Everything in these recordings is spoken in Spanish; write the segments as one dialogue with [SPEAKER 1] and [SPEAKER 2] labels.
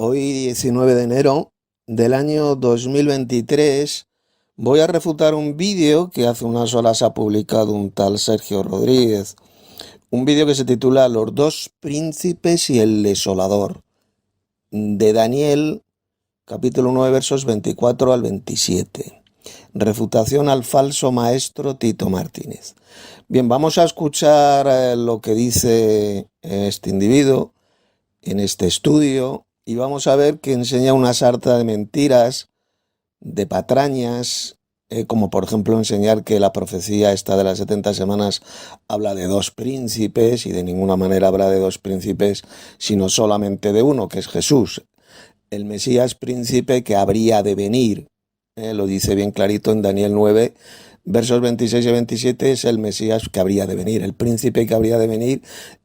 [SPEAKER 1] Hoy, 19 de enero del año 2023, voy a refutar un vídeo que hace unas horas ha publicado un tal Sergio Rodríguez. Un vídeo que se titula Los dos príncipes y el desolador, de Daniel, capítulo 9, versos 24 al 27. Refutación al falso maestro Tito Martínez. Bien, vamos a escuchar lo que dice este individuo en este estudio y vamos a ver que enseña una sarta de mentiras, de patrañas, como por ejemplo enseñar que la profecía esta de las 70 semanas habla de dos príncipes y de ninguna manera habla de dos príncipes, sino solamente de uno, que es Jesús, el Mesías príncipe que habría de venir. Lo dice bien clarito en Daniel 9, versos 26 y 27, es el Mesías que habría de venir. El príncipe que habría de venir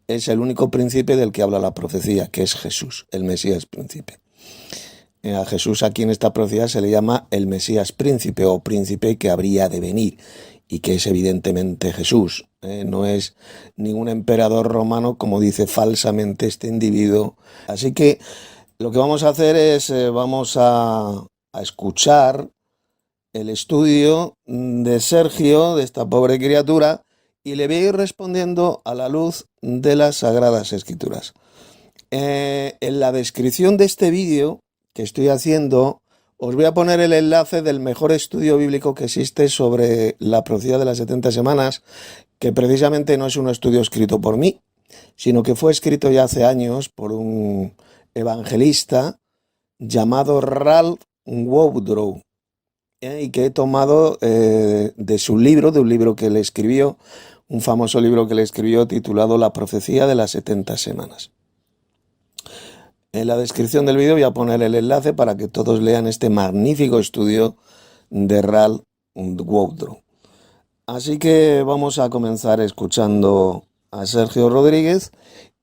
[SPEAKER 1] es el único príncipe del que habla la profecía, que es Jesús, el Mesías príncipe. A Jesús aquí en esta profecía se le llama el Mesías príncipe o príncipe que habría de venir, y que es evidentemente Jesús. No es ningún emperador romano, como dice falsamente este individuo. Así que lo que vamos a hacer es, vamos a escuchar el estudio de Sergio, de esta pobre criatura, y le voy a ir respondiendo a la luz de las Sagradas Escrituras. En la descripción de este vídeo que estoy haciendo, os voy a poner el enlace del mejor estudio bíblico que existe sobre la profecía de las 70 semanas, que precisamente no es un estudio escrito por mí, sino que fue escrito ya hace años por un evangelista llamado Ralph Woodrow, y que he tomado de su libro, de un libro que le escribió, un famoso libro que le escribió titulado La profecía de las 70 semanas. En la descripción del vídeo voy a poner el enlace para que todos lean este magnífico estudio de Ralph Woodrow. Así que vamos a comenzar escuchando a Sergio Rodríguez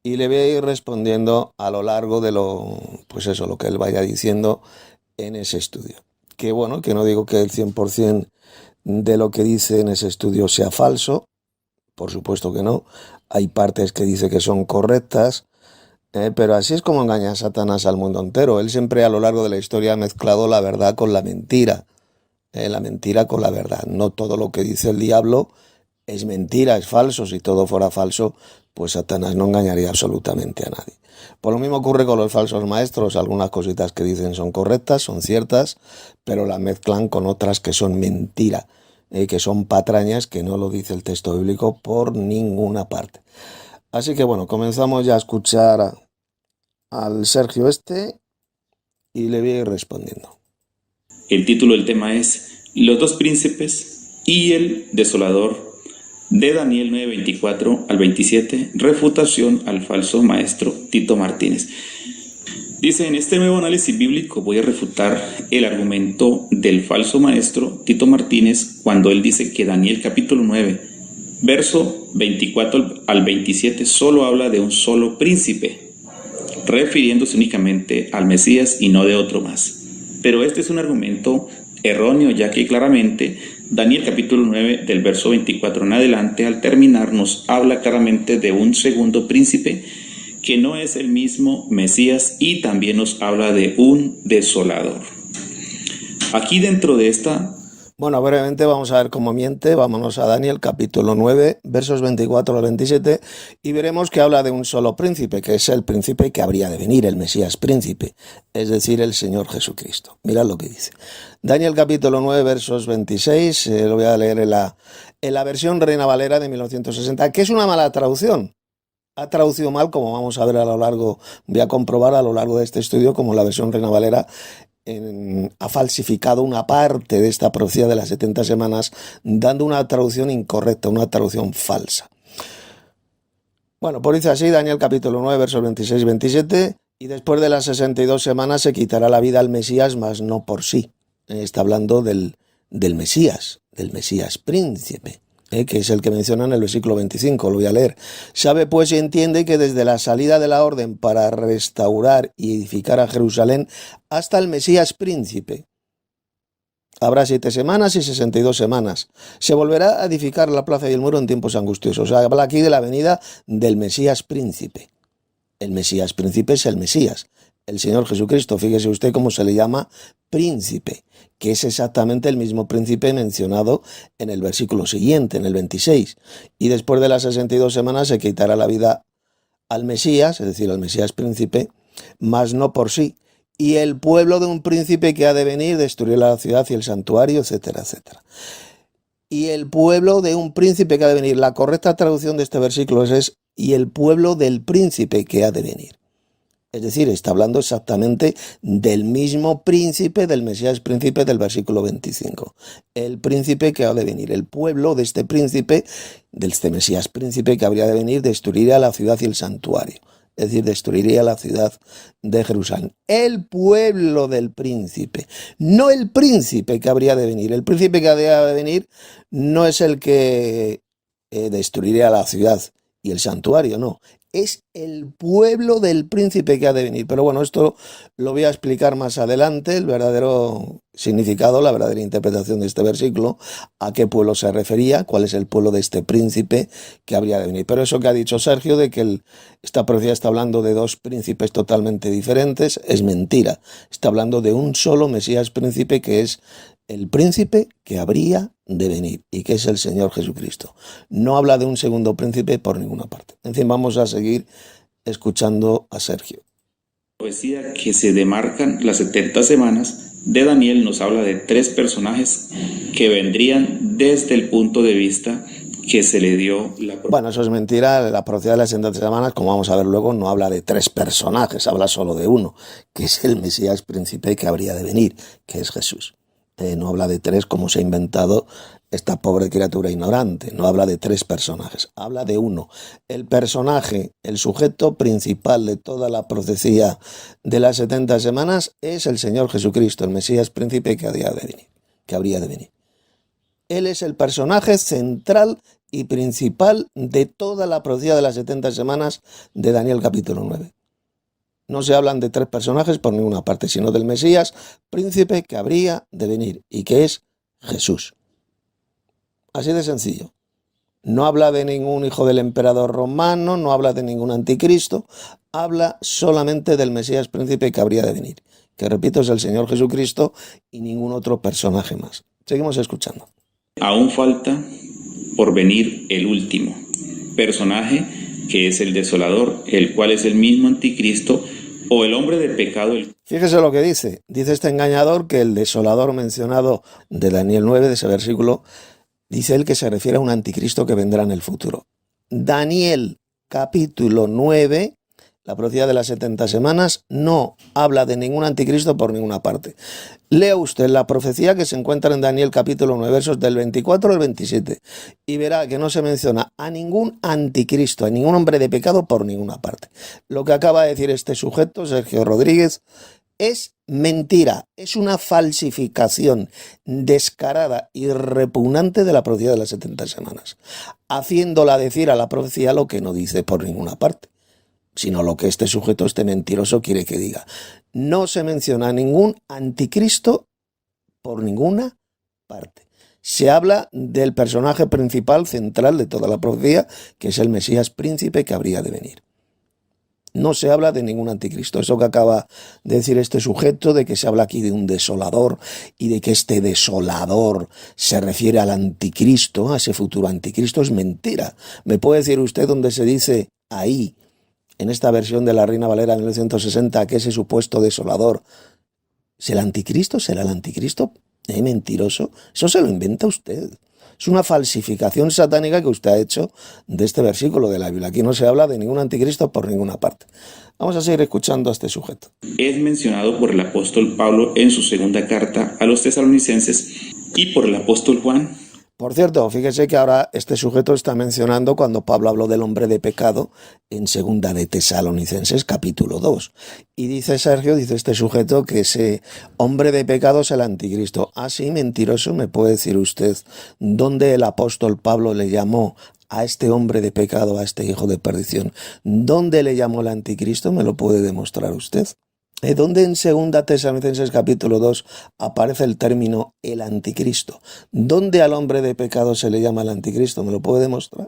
[SPEAKER 1] y le voy a ir respondiendo a lo largo de lo que él vaya diciendo en ese estudio. Que bueno, que no digo que el 100% de lo que dice en ese estudio sea falso, por supuesto que no. Hay partes que dice que son correctas, pero así es como engaña a Satanás al mundo entero. Él siempre a lo largo de la historia ha mezclado la verdad con la mentira, la mentira con la verdad. No todo lo que dice el diablo es mentira, es falso. Si todo fuera falso, pues Satanás no engañaría absolutamente a nadie. Por lo mismo ocurre con los falsos maestros. Algunas cositas que dicen son correctas, son ciertas, pero las mezclan con otras que son mentira, que son patrañas, que no lo dice el texto bíblico por ninguna parte. Así que bueno, comenzamos ya a escuchar al Sergio y le voy a ir respondiendo.
[SPEAKER 2] El título del tema es Los dos príncipes y el desolador, de Daniel 9, 24 al 27, refutación al falso maestro Tito Martínez. Dice, en este nuevo análisis bíblico voy a refutar el argumento del falso maestro Tito Martínez cuando él dice que Daniel capítulo 9, verso 24 al 27 solo habla de un solo príncipe, refiriéndose únicamente al Mesías y no de otro más. Pero este es un argumento erróneo, ya que claramente Daniel capítulo 9 del verso 24 en adelante, al terminar, nos habla claramente de un segundo príncipe que no es el mismo Mesías, y también nos habla de un desolador. Aquí dentro de esta...
[SPEAKER 1] Bueno, brevemente vamos a ver cómo miente. Vámonos a Daniel capítulo 9, versos 24 al 27, y veremos que habla de un solo príncipe, que es el príncipe que habría de venir, el Mesías príncipe, es decir, el Señor Jesucristo. Mirad lo que dice. Daniel capítulo 9, versos 26, lo voy a leer en la versión Reina Valera de 1960, que es una mala traducción. Ha traducido mal, como vamos a ver voy a comprobar a lo largo de este estudio, como la versión Reina Valera ha falsificado una parte de esta profecía de las 70 semanas, dando una traducción incorrecta, una traducción falsa. Bueno, pues dice así, Daniel capítulo 9, versos 26 y 27, y después de las 62 semanas se quitará la vida al Mesías, mas no por sí. Está hablando del Mesías príncipe, que es el que menciona en el versículo 25, lo voy a leer. Sabe pues y entiende que desde la salida de la orden para restaurar y edificar a Jerusalén hasta el Mesías príncipe habrá 7 semanas y 62 semanas. Se volverá a edificar la plaza y el muro en tiempos angustiosos. Habla aquí de la venida del Mesías príncipe. El Mesías príncipe es el Mesías. el Señor Jesucristo. Fíjese usted cómo se le llama príncipe, que es exactamente el mismo príncipe mencionado en el versículo siguiente, en el 26. Y después de las 62 semanas se quitará la vida al Mesías, es decir, al Mesías príncipe, mas no por sí. Y el pueblo de un príncipe que ha de venir destruirá la ciudad y el santuario, etcétera, etcétera. Y el pueblo de un príncipe que ha de venir. La correcta traducción de este versículo es y el pueblo del príncipe que ha de venir. Es decir, está hablando exactamente del mismo príncipe, del Mesías príncipe del versículo 25. El príncipe que ha de venir, el pueblo de este príncipe, de este Mesías príncipe que habría de venir, destruiría la ciudad y el santuario. Es decir, destruiría la ciudad de Jerusalén. El pueblo del príncipe, no el príncipe que habría de venir. El príncipe que habría de venir no es el que destruiría la ciudad y el santuario, no. Es el pueblo del príncipe que ha de venir. Pero bueno, esto lo voy a explicar más adelante, el verdadero significado, la verdadera interpretación de este versículo, a qué pueblo se refería, cuál es el pueblo de este príncipe que habría de venir. Pero eso que ha dicho Sergio, de que esta profecía está hablando de dos príncipes totalmente diferentes, es mentira. Está hablando de un solo Mesías príncipe que es el príncipe que habría de venir y que es el Señor Jesucristo. No habla de un segundo príncipe por ninguna parte. En fin, vamos a seguir escuchando a Sergio.
[SPEAKER 2] La profecía que se demarcan las 70 semanas de Daniel nos habla de tres personajes que vendrían desde el punto de vista que se le dio la profecía.
[SPEAKER 1] Bueno, eso es mentira. La profecía de las 70 semanas, como vamos a ver luego, no habla de tres personajes, habla solo de uno, que es el Mesías príncipe que habría de venir, que es Jesús. No habla de tres como se ha inventado esta pobre criatura ignorante. No habla de tres personajes, habla de uno. El personaje, el sujeto principal de toda la profecía de las 70 semanas es el Señor Jesucristo, el Mesías príncipe que habría de venir. Él es el personaje central y principal de toda la profecía de las 70 semanas de Daniel capítulo 9. No se hablan de tres personajes por ninguna parte, sino del Mesías príncipe que habría de venir y que es Jesús. Así de sencillo. No habla de ningún hijo del emperador romano, no habla de ningún anticristo, habla solamente del Mesías príncipe que habría de venir, que repito es el Señor Jesucristo y ningún otro personaje más. Seguimos escuchando.
[SPEAKER 2] Aún falta por venir el último personaje, que es el desolador, el cual es el mismo anticristo o el hombre de pecado.
[SPEAKER 1] Fíjese lo que dice este engañador, que el desolador mencionado de Daniel 9, de ese versículo, dice él que se refiere a un anticristo que vendrá en el futuro. Daniel capítulo 9, la profecía de las 70 semanas, no habla de ningún anticristo por ninguna parte. Lea usted la profecía que se encuentra en Daniel capítulo 9, versos del 24 al 27, y verá que no se menciona a ningún anticristo, a ningún hombre de pecado por ninguna parte. Lo que acaba de decir este sujeto, Sergio Rodríguez, es mentira, es una falsificación descarada y repugnante de la profecía de las 70 semanas, haciéndola decir a la profecía lo que no dice por ninguna parte, sino lo que este sujeto, este mentiroso, quiere que diga. No se menciona ningún anticristo por ninguna parte. Se habla del personaje principal, central de toda la profecía, que es el Mesías príncipe que habría de venir. No se habla de ningún anticristo. Eso que acaba de decir este sujeto, de que se habla aquí de un desolador y de que este desolador se refiere al anticristo, a ese futuro anticristo, es mentira. ¿Me puede decir usted dónde se dice ahí, en esta versión de la Reina Valera de 1960, que ese supuesto desolador será el anticristo? Mentiroso. Eso se lo inventa usted. Es una falsificación satánica que usted ha hecho de este versículo de la Biblia. Aquí no se habla de ningún anticristo por ninguna parte. Vamos a seguir escuchando a este sujeto.
[SPEAKER 2] Es mencionado por el apóstol Pablo en su segunda carta a los tesalonicenses y por el apóstol Juan.
[SPEAKER 1] Por cierto, fíjese que ahora este sujeto está mencionando cuando Pablo habló del hombre de pecado en segunda de Tesalonicenses capítulo 2. Y dice Sergio, dice este sujeto, que ese hombre de pecado es el anticristo. Así, mentiroso, ¿me puede decir usted dónde el apóstol Pablo le llamó a este hombre de pecado, a este hijo de perdición? ¿Dónde le llamó el anticristo? ¿Me lo puede demostrar usted? ¿Dónde en 2 Tesalonicenses capítulo 2 aparece el término el anticristo? ¿Dónde al hombre de pecado se le llama el anticristo? ¿Me lo puede demostrar?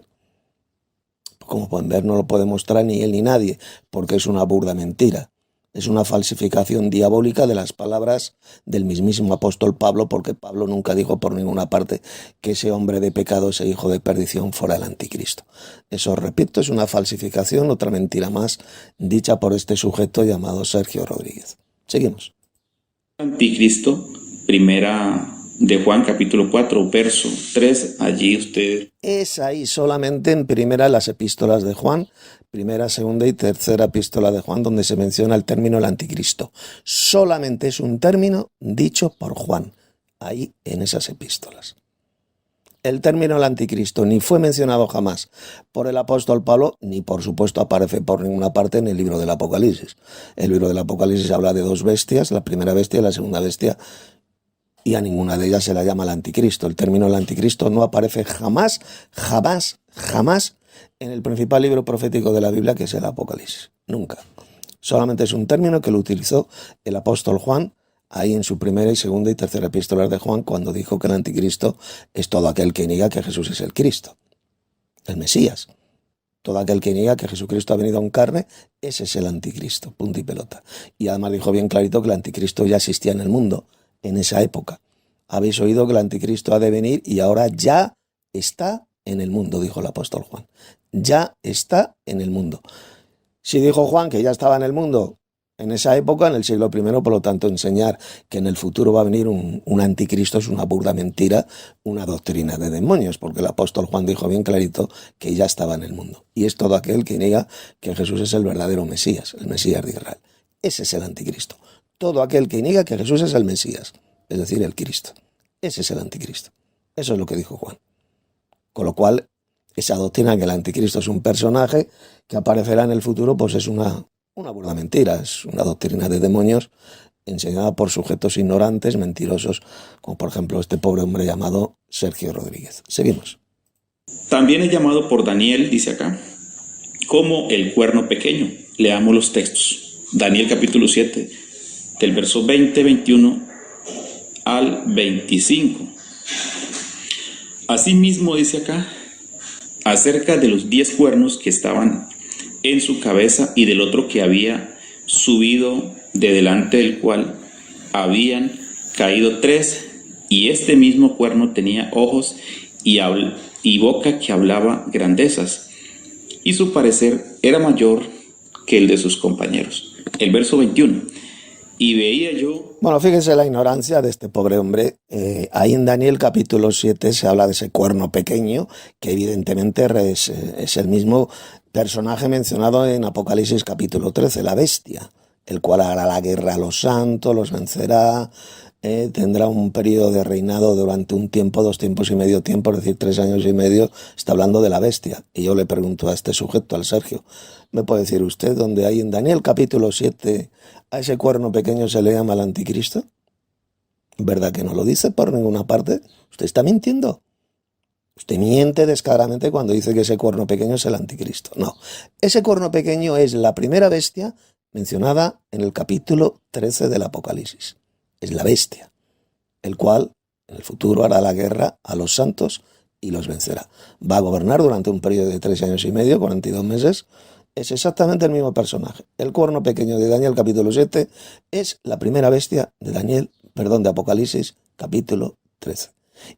[SPEAKER 1] Como pueden ver, no lo puede mostrar ni él ni nadie, porque es una burda mentira. Es una falsificación diabólica de las palabras del mismísimo apóstol Pablo, porque Pablo nunca dijo por ninguna parte que ese hombre de pecado, ese hijo de perdición, fuera el anticristo. Eso, repito, es una falsificación, otra mentira más, dicha por este sujeto llamado Sergio Rodríguez. Seguimos.
[SPEAKER 2] Anticristo, primera de Juan, capítulo 4, verso 3, allí usted...
[SPEAKER 1] Es ahí solamente en primera las epístolas de Juan, primera, segunda y tercera epístola de Juan, donde se menciona el término el anticristo. Solamente es un término dicho por Juan, ahí en esas epístolas. El término el anticristo ni fue mencionado jamás por el apóstol Pablo, ni por supuesto aparece por ninguna parte en el libro del Apocalipsis. El libro del Apocalipsis habla de dos bestias, la primera bestia y la segunda bestia, y a ninguna de ellas se la llama el anticristo. El término el anticristo no aparece jamás en el principal libro profético de la Biblia, que es el Apocalipsis. Nunca. Solamente es un término que lo utilizó el apóstol Juan ahí en su primera y segunda y tercera epístola de Juan, cuando dijo que el anticristo es todo aquel que niega que Jesús es el Cristo, el Mesías. Todo aquel que niega que Jesucristo ha venido en carne, ese es el anticristo, punto y pelota. Y además dijo bien clarito que el anticristo ya existía en el mundo en esa época. Habéis oído que el anticristo ha de venir y ahora ya está en el mundo, dijo el apóstol Juan. Ya está en el mundo. Si dijo Juan que ya estaba en el mundo en esa época, en el siglo I, por lo tanto, enseñar que en el futuro va a venir un anticristo es una burda mentira, una doctrina de demonios, porque el apóstol Juan dijo bien clarito que ya estaba en el mundo. Y es todo aquel que niega que Jesús es el verdadero Mesías, el Mesías de Israel. Ese es el anticristo. Todo aquel que niega que Jesús es el Mesías, es decir, el Cristo. Ese es el anticristo. Eso es lo que dijo Juan. Con lo cual, esa doctrina que el anticristo es un personaje que aparecerá en el futuro, pues es una burda mentira, es una doctrina de demonios enseñada por sujetos ignorantes, mentirosos, como por ejemplo este pobre hombre llamado Sergio Rodríguez. Seguimos.
[SPEAKER 2] También es llamado por Daniel, dice acá, como el cuerno pequeño. Leamos los textos. Daniel capítulo 7, del verso 20, 21 al 25. Asimismo dice acá, acerca de los 10 cuernos que estaban en su cabeza y del otro que había subido de delante del cual habían caído 3, y este mismo cuerno tenía ojos y boca que hablaba grandezas, y su parecer era mayor que el de sus compañeros. El verso 21. Y veía yo...
[SPEAKER 1] Bueno, fíjense la ignorancia de este pobre hombre. Ahí en Daniel capítulo 7 se habla de ese cuerno pequeño, que evidentemente es el mismo personaje mencionado en Apocalipsis capítulo 13, la bestia, el cual hará la guerra a los santos, los vencerá, tendrá un periodo de reinado durante un tiempo, 2 tiempos y medio tiempo, es decir, 3 años y medio, está hablando de la bestia. Y yo le pregunto a este sujeto, al Sergio, ¿me puede decir usted dónde hay en Daniel capítulo 7 a ese cuerno pequeño se le llama el anticristo? ¿Verdad que no lo dice por ninguna parte? ¿Usted está mintiendo? Usted miente descaradamente cuando dice que ese cuerno pequeño es el anticristo. No, ese cuerno pequeño es la primera bestia mencionada en el capítulo 13 del Apocalipsis. Es la bestia, el cual en el futuro hará la guerra a los santos y los vencerá. Va a gobernar durante un periodo de 3 años y medio, 42 meses. Es exactamente el mismo personaje. El cuerno pequeño de Daniel capítulo 7 es la primera bestia de de Apocalipsis capítulo 13.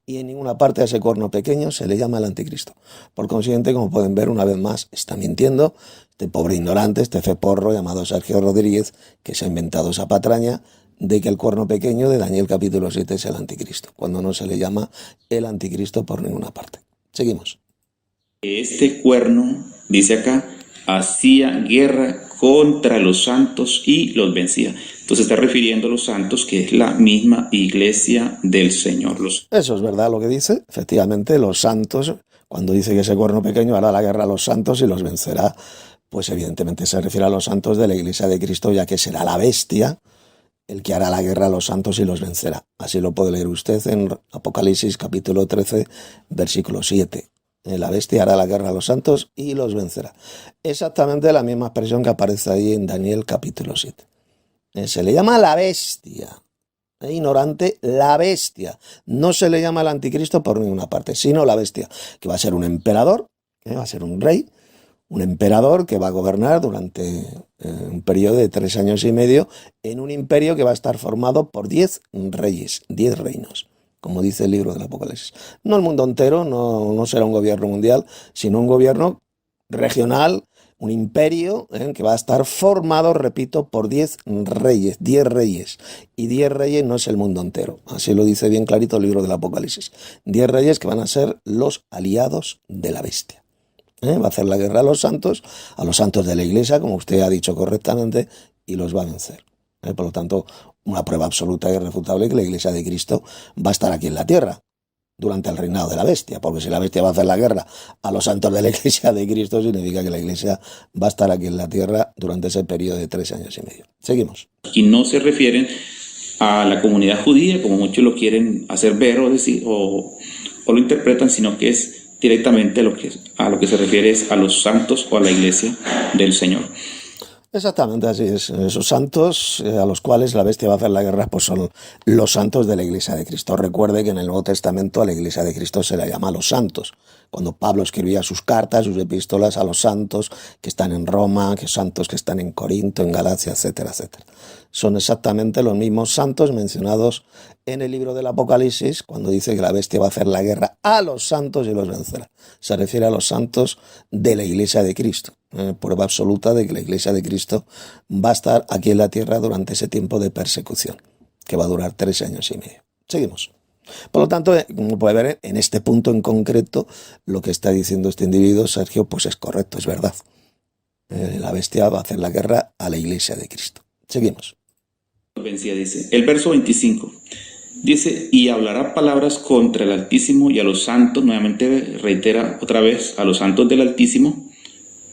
[SPEAKER 1] Y en ninguna parte a ese cuerno pequeño se le llama el anticristo. Por consiguiente, como pueden ver, una vez más está mintiendo este pobre ignorante, este feporro llamado Sergio Rodríguez, que se ha inventado esa patraña de que el cuerno pequeño de Daniel capítulo 7 es el anticristo, cuando no se le llama el anticristo por ninguna parte. Seguimos.
[SPEAKER 2] Este cuerno, dice acá, hacía guerra contra los santos y los vencía. Entonces está refiriendo a los santos, que es la misma iglesia del Señor.
[SPEAKER 1] Eso es verdad lo que dice. Efectivamente, los santos, cuando dice que ese cuerno pequeño hará la guerra a los santos y los vencerá, pues evidentemente se refiere a los santos de la iglesia de Cristo, ya que será la bestia el que hará la guerra a los santos y los vencerá. Así lo puede leer usted en Apocalipsis capítulo 13, versículo 7. La bestia hará la guerra a los santos y los vencerá. Exactamente la misma expresión que aparece ahí en Daniel capítulo 7. Se le llama la bestia. Ignorante, la bestia. No se le llama el anticristo por ninguna parte, sino la bestia, que va a ser un emperador, va a ser un rey, Un emperador que va a gobernar durante un periodo de 3 años y medio en un imperio que va a estar formado por 10 reyes, 10 reinos, como dice el libro del Apocalipsis. No el mundo entero, no será un gobierno mundial, sino un gobierno regional, un imperio que va a estar formado, repito, por 10 reyes, 10 reyes. Y 10 reyes no es el mundo entero. Así lo dice bien clarito el libro del Apocalipsis. 10 reyes que van a ser los aliados de la bestia. Va a hacer la guerra a los santos de la iglesia, como usted ha dicho correctamente, y los va a vencer. Por lo tanto, una prueba absoluta y irrefutable que la iglesia de Cristo va a estar aquí en la tierra durante el reinado de la bestia, porque si la bestia va a hacer la guerra a los santos de la iglesia de Cristo, significa que la iglesia va a estar aquí en la tierra durante ese periodo de 3 años y medio. Seguimos.
[SPEAKER 2] Y no se refieren a la comunidad judía, como muchos lo quieren hacer ver o decir, o lo interpretan, sino que es directamente a lo que se refiere es a los santos o a la iglesia del Señor.
[SPEAKER 1] Exactamente así es. Esos santos a los cuales la bestia va a hacer la guerra, pues son los santos de la iglesia de Cristo. Recuerde que en el Nuevo Testamento a la iglesia de Cristo se la llama los santos. Cuando Pablo escribía sus cartas, sus epístolas a los santos que están en Roma, que santos que están en Corinto, en Galacia, etcétera, etcétera. Son exactamente los mismos santos mencionados en el libro del Apocalipsis, cuando dice que la bestia va a hacer la guerra a los santos y los vencerá. Se refiere a los santos de la iglesia de Cristo. Prueba absoluta de que la iglesia de Cristo va a estar aquí en la tierra durante ese tiempo de persecución, que va a durar 3 años y medio. Seguimos. Por lo tanto, como puede ver, en este punto en concreto, lo que está diciendo este individuo, Sergio, pues es correcto, es verdad. La bestia va a hacer la guerra a la iglesia de Cristo. Seguimos.
[SPEAKER 2] Dice, el verso 25, dice, y hablará palabras contra el Altísimo y a los santos, nuevamente reitera otra vez, a los santos del Altísimo,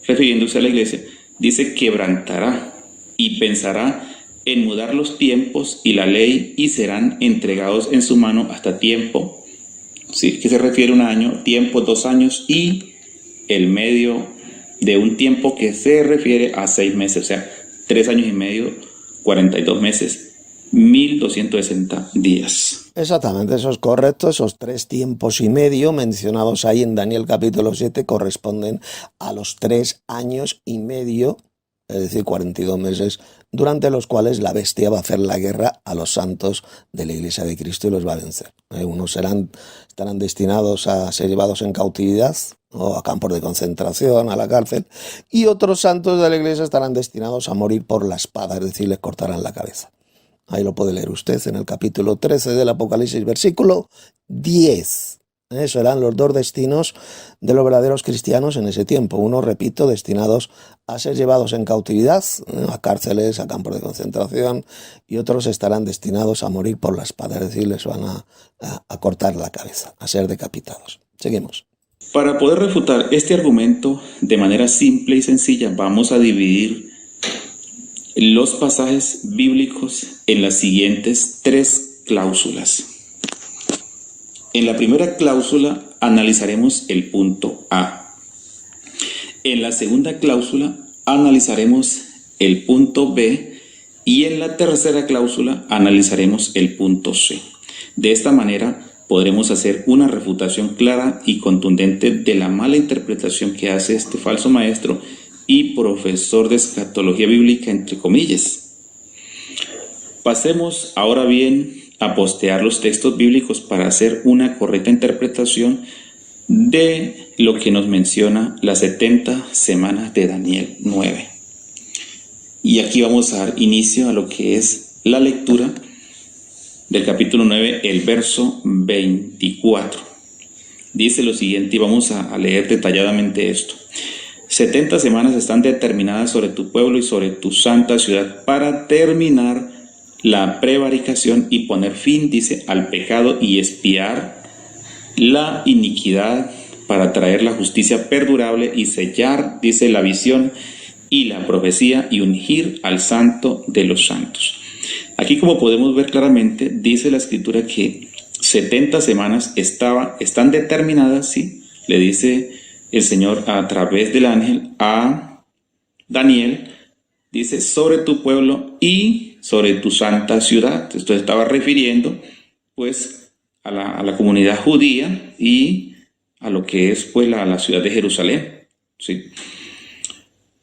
[SPEAKER 2] refiriéndose a la iglesia, dice, quebrantará y pensará en mudar los tiempos y la ley y serán entregados en su mano hasta tiempo, ¿sí? Que se refiere a un año, tiempo, 2 años y el medio de un tiempo que se refiere a 6 meses, o sea, 3 años y medio, 42 meses, 1260 días.
[SPEAKER 1] Exactamente, eso es correcto. Esos 3 tiempos y medio mencionados ahí en Daniel capítulo 7 corresponden a los 3 años y medio, es decir, 42 meses, durante los cuales la bestia va a hacer la guerra a los santos de la iglesia de Cristo y los va a vencer. Unos estarán destinados a ser llevados en cautividad o a campos de concentración, a la cárcel, y otros santos de la iglesia estarán destinados a morir por la espada, es decir, les cortarán la cabeza. Ahí lo puede leer usted en el capítulo 13 del Apocalipsis, versículo 10. Eso eran los 2 destinos de los verdaderos cristianos en ese tiempo. Uno, repito, destinados a ser llevados en cautividad, a cárceles, a campos de concentración, y otros estarán destinados a morir por la espada, es decir, les van a cortar la cabeza, a ser decapitados. Seguimos.
[SPEAKER 2] Para poder refutar este argumento de manera simple y sencilla, vamos a dividir los pasajes bíblicos en las siguientes 3 cláusulas. En la primera cláusula analizaremos el punto A. En la segunda cláusula analizaremos el punto B y en la tercera cláusula analizaremos el punto C. De esta manera podremos hacer una refutación clara y contundente de la mala interpretación que hace este falso maestro y profesor de escatología bíblica, entre comillas. Pasemos ahora bien a postear los textos bíblicos para hacer una correcta interpretación de lo que nos menciona las 70 semanas de Daniel 9. Y aquí vamos a dar inicio a lo que es la lectura del capítulo 9, el verso 24. Dice lo siguiente y vamos a leer detalladamente esto. 70 semanas están determinadas sobre tu pueblo y sobre tu santa ciudad para terminar la prevaricación y poner fin, dice, al pecado y expiar la iniquidad para traer la justicia perdurable y sellar, dice, la visión y la profecía y ungir al santo de los santos. Aquí, como podemos ver claramente, dice la escritura que 70 semanas están determinadas, ¿sí? Le dice el Señor a través del ángel a Daniel, dice, sobre tu pueblo y sobre tu santa ciudad. Esto estaba refiriendo, pues, a la comunidad judía y a lo que es, pues, la ciudad de Jerusalén, ¿sí?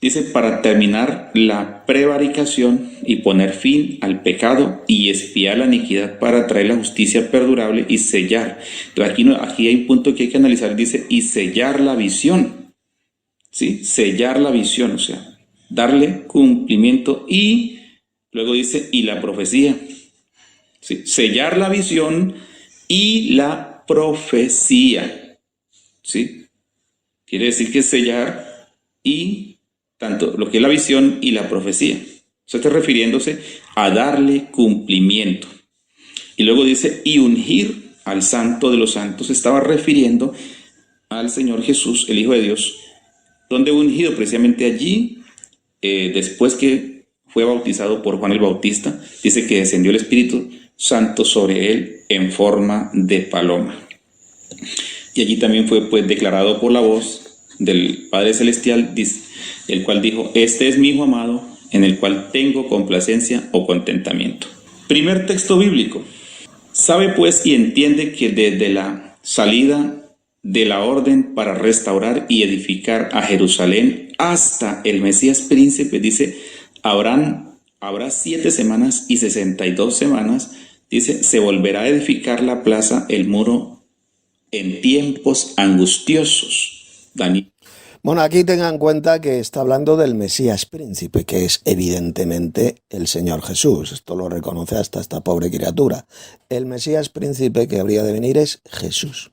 [SPEAKER 2] Dice, para terminar la prevaricación y poner fin al pecado y expiar la iniquidad para traer la justicia perdurable y sellar. Entonces aquí hay un punto que hay que analizar, dice, y sellar la visión. ¿Sí? Sellar la visión, o sea, darle cumplimiento y luego dice, y la profecía. ¿Sí? Sellar la visión y la profecía. ¿Sí? Quiere decir que sellar y tanto lo que es la visión y la profecía. Eso está refiriéndose a darle cumplimiento. Y luego dice, y ungir al santo de los santos. Estaba refiriendo al Señor Jesús, el Hijo de Dios, donde ungido precisamente allí, después que fue bautizado por Juan el Bautista, dice que descendió el Espíritu Santo sobre él en forma de paloma. Y allí también fue pues declarado por la voz del Padre Celestial, el cual dijo, este es mi Hijo amado, en el cual tengo complacencia o contentamiento. Primer texto bíblico. Sabe pues y entiende que desde la salida de la orden para restaurar y edificar a Jerusalén hasta el Mesías príncipe, dice, habrá 7 semanas y 62 semanas, dice, se volverá a edificar la plaza, el muro, en tiempos angustiosos. Daniel.
[SPEAKER 1] Bueno, aquí tengan en cuenta que está hablando del Mesías príncipe, que es evidentemente el Señor Jesús. Esto lo reconoce hasta esta pobre criatura. El Mesías príncipe que habría de venir es Jesús.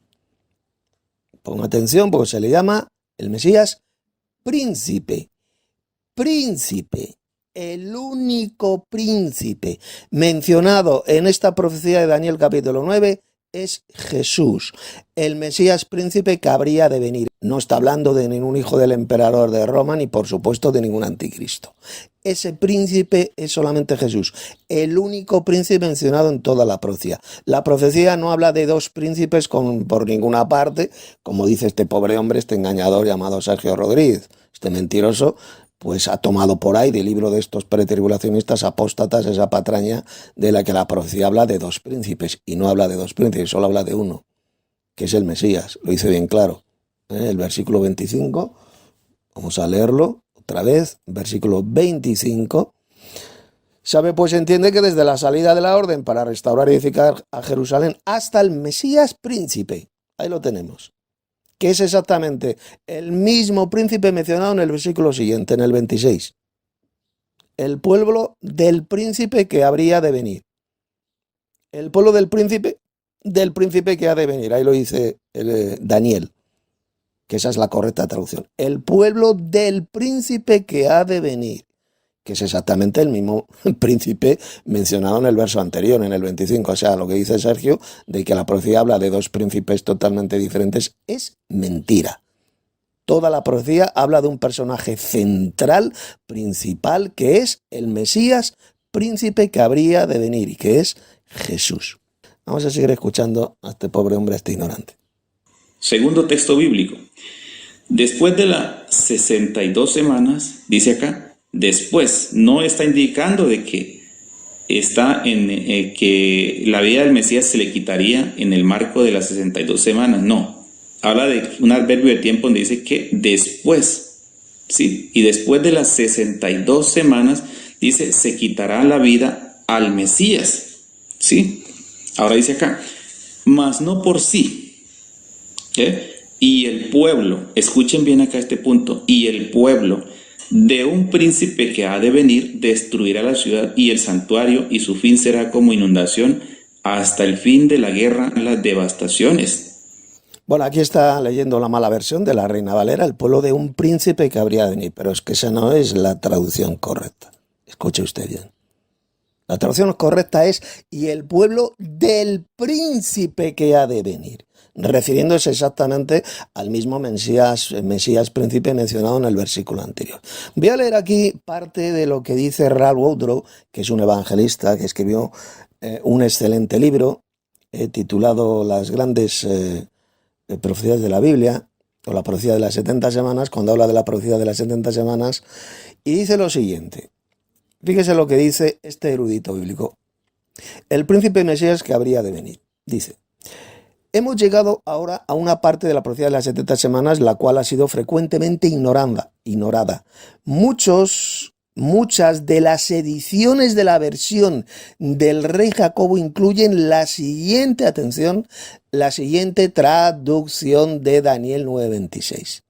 [SPEAKER 1] Ponga atención porque se le llama el Mesías príncipe. Príncipe. El único príncipe mencionado en esta profecía de Daniel capítulo 9 es Jesús, el Mesías príncipe que habría de venir. No está hablando de ningún hijo del emperador de Roma ni por supuesto de ningún anticristo. Ese príncipe es solamente Jesús, el único príncipe mencionado en toda la profecía. La profecía no habla de dos príncipes por ninguna parte, como dice este pobre hombre, este engañador llamado Sergio Rodríguez, este mentiroso. Pues ha tomado por ahí del libro de estos pretribulacionistas apóstatas esa patraña de la que la profecía habla de dos príncipes, y no habla de dos príncipes, solo habla de uno, que es el Mesías. Lo dice bien claro. El versículo 25, vamos a leerlo otra vez, versículo 25. Sabe pues entiende que desde la salida de la orden para restaurar y edificar a Jerusalén hasta el Mesías príncipe, ahí lo tenemos, que es exactamente el mismo príncipe mencionado en el versículo siguiente, en el 26. El pueblo del príncipe que habría de venir. El pueblo del príncipe que ha de venir. Ahí lo dice Daniel, que esa es la correcta traducción. El pueblo del príncipe que ha de venir, que es exactamente el mismo príncipe mencionado en el verso anterior, en el 25. O sea, lo que dice Sergio, de que la profecía habla de dos príncipes totalmente diferentes, es mentira. Toda la profecía habla de un personaje central, principal, que es el Mesías príncipe que habría de venir, y que es Jesús. Vamos a seguir escuchando a este pobre hombre, este ignorante.
[SPEAKER 2] Segundo texto bíblico. Después de las 62 semanas, dice acá, después, no está indicando de que está en que la vida del Mesías se le quitaría en el marco de las 62 semanas, no. Habla de un adverbio de tiempo donde dice que después, ¿sí? Y después de las 62 semanas, dice, se quitará la vida al Mesías, ¿sí? Ahora dice acá, mas no por sí, y el pueblo, escuchen bien acá este punto, y el pueblo de un príncipe que ha de venir destruirá la ciudad y el santuario, y su fin será como inundación hasta el fin de la guerra, las devastaciones.
[SPEAKER 1] Bueno, aquí está leyendo la mala versión de la Reina Valera, el pueblo de un príncipe que habría de venir, pero es que esa no es la traducción correcta. Escuche usted bien. La traducción correcta es, y el pueblo del príncipe que ha de venir, refiriéndose exactamente al mismo Mesías príncipe mencionado en el versículo anterior. Voy a leer aquí parte de lo que dice Ralph Woodrow, que es un evangelista que escribió un excelente libro titulado Las grandes profecías de la Biblia, o la profecía de las 70 semanas, cuando habla de la profecía de las 70 semanas, y dice lo siguiente. Fíjese lo que dice este erudito bíblico. El príncipe Mesías que habría de venir. Dice, Hemos llegado ahora a una parte de la profecía de las 70 semanas, la cual ha sido frecuentemente ignorada. Muchas de las ediciones de la versión del rey Jacobo incluyen la siguiente, atención, la siguiente traducción de Daniel 9:26,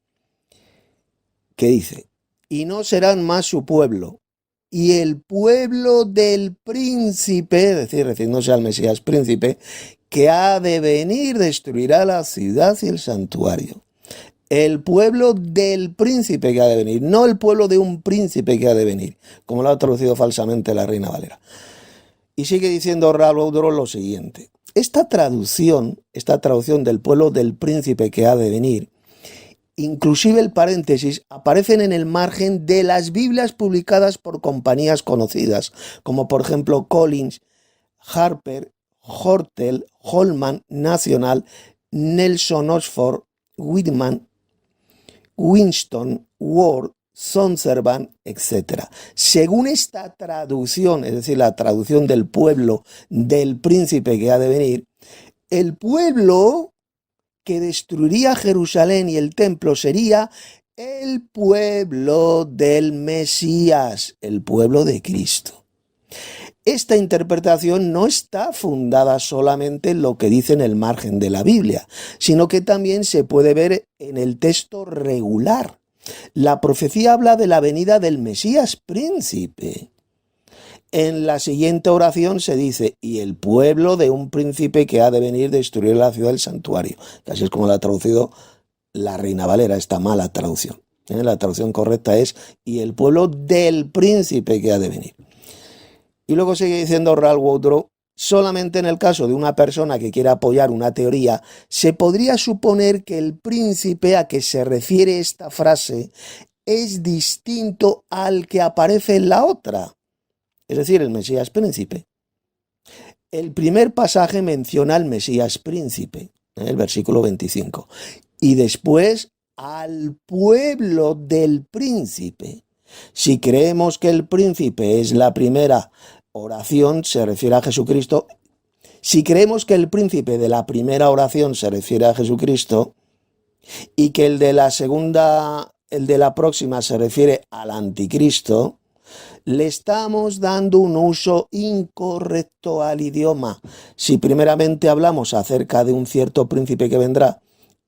[SPEAKER 1] que dice: y no serán más su pueblo, y el pueblo del príncipe, es decir, refiriéndose al Mesías príncipe, que ha de venir, destruirá la ciudad y el santuario. El pueblo del príncipe que ha de venir, no el pueblo de un príncipe que ha de venir, como lo ha traducido falsamente la Reina Valera. Y sigue diciendo Ralph Woodrow lo siguiente: esta traducción del pueblo del príncipe que ha de venir, inclusive el paréntesis, aparecen en el margen de las Biblias publicadas por compañías conocidas, como por ejemplo Collins, Harper, Hortel, Holman, Nacional, Nelson Oxford, Whitman, Winston, Ward, Zondervan, etc. Según esta traducción, es decir, la traducción del pueblo del príncipe que ha de venir, el pueblo que destruiría Jerusalén y el templo sería el pueblo del Mesías, el pueblo de Cristo. Esta interpretación no está fundada solamente en lo que dice en el margen de la Biblia, sino que también se puede ver en el texto regular. La profecía habla de la venida del Mesías príncipe. En la siguiente oración se dice: y el pueblo de un príncipe que ha de venir destruir la ciudad del santuario. Así es como la ha traducido la Reina Valera, esta mala traducción. La traducción correcta es: y el pueblo del príncipe que ha de venir. Y luego sigue diciendo Ralph Woodrow: solamente en el caso de una persona que quiera apoyar una teoría, se podría suponer que el príncipe a que se refiere esta frase es distinto al que aparece en la otra, es decir, el Mesías príncipe. El primer pasaje menciona al Mesías príncipe, el versículo 25, y después al pueblo del príncipe. Si creemos que el príncipe es la primera oración, se refiere a Jesucristo. Si creemos que el príncipe de la primera oración se refiere a Jesucristo y que el de la próxima se refiere al anticristo, le estamos dando un uso incorrecto al idioma. Si primeramente hablamos acerca de un cierto príncipe que vendrá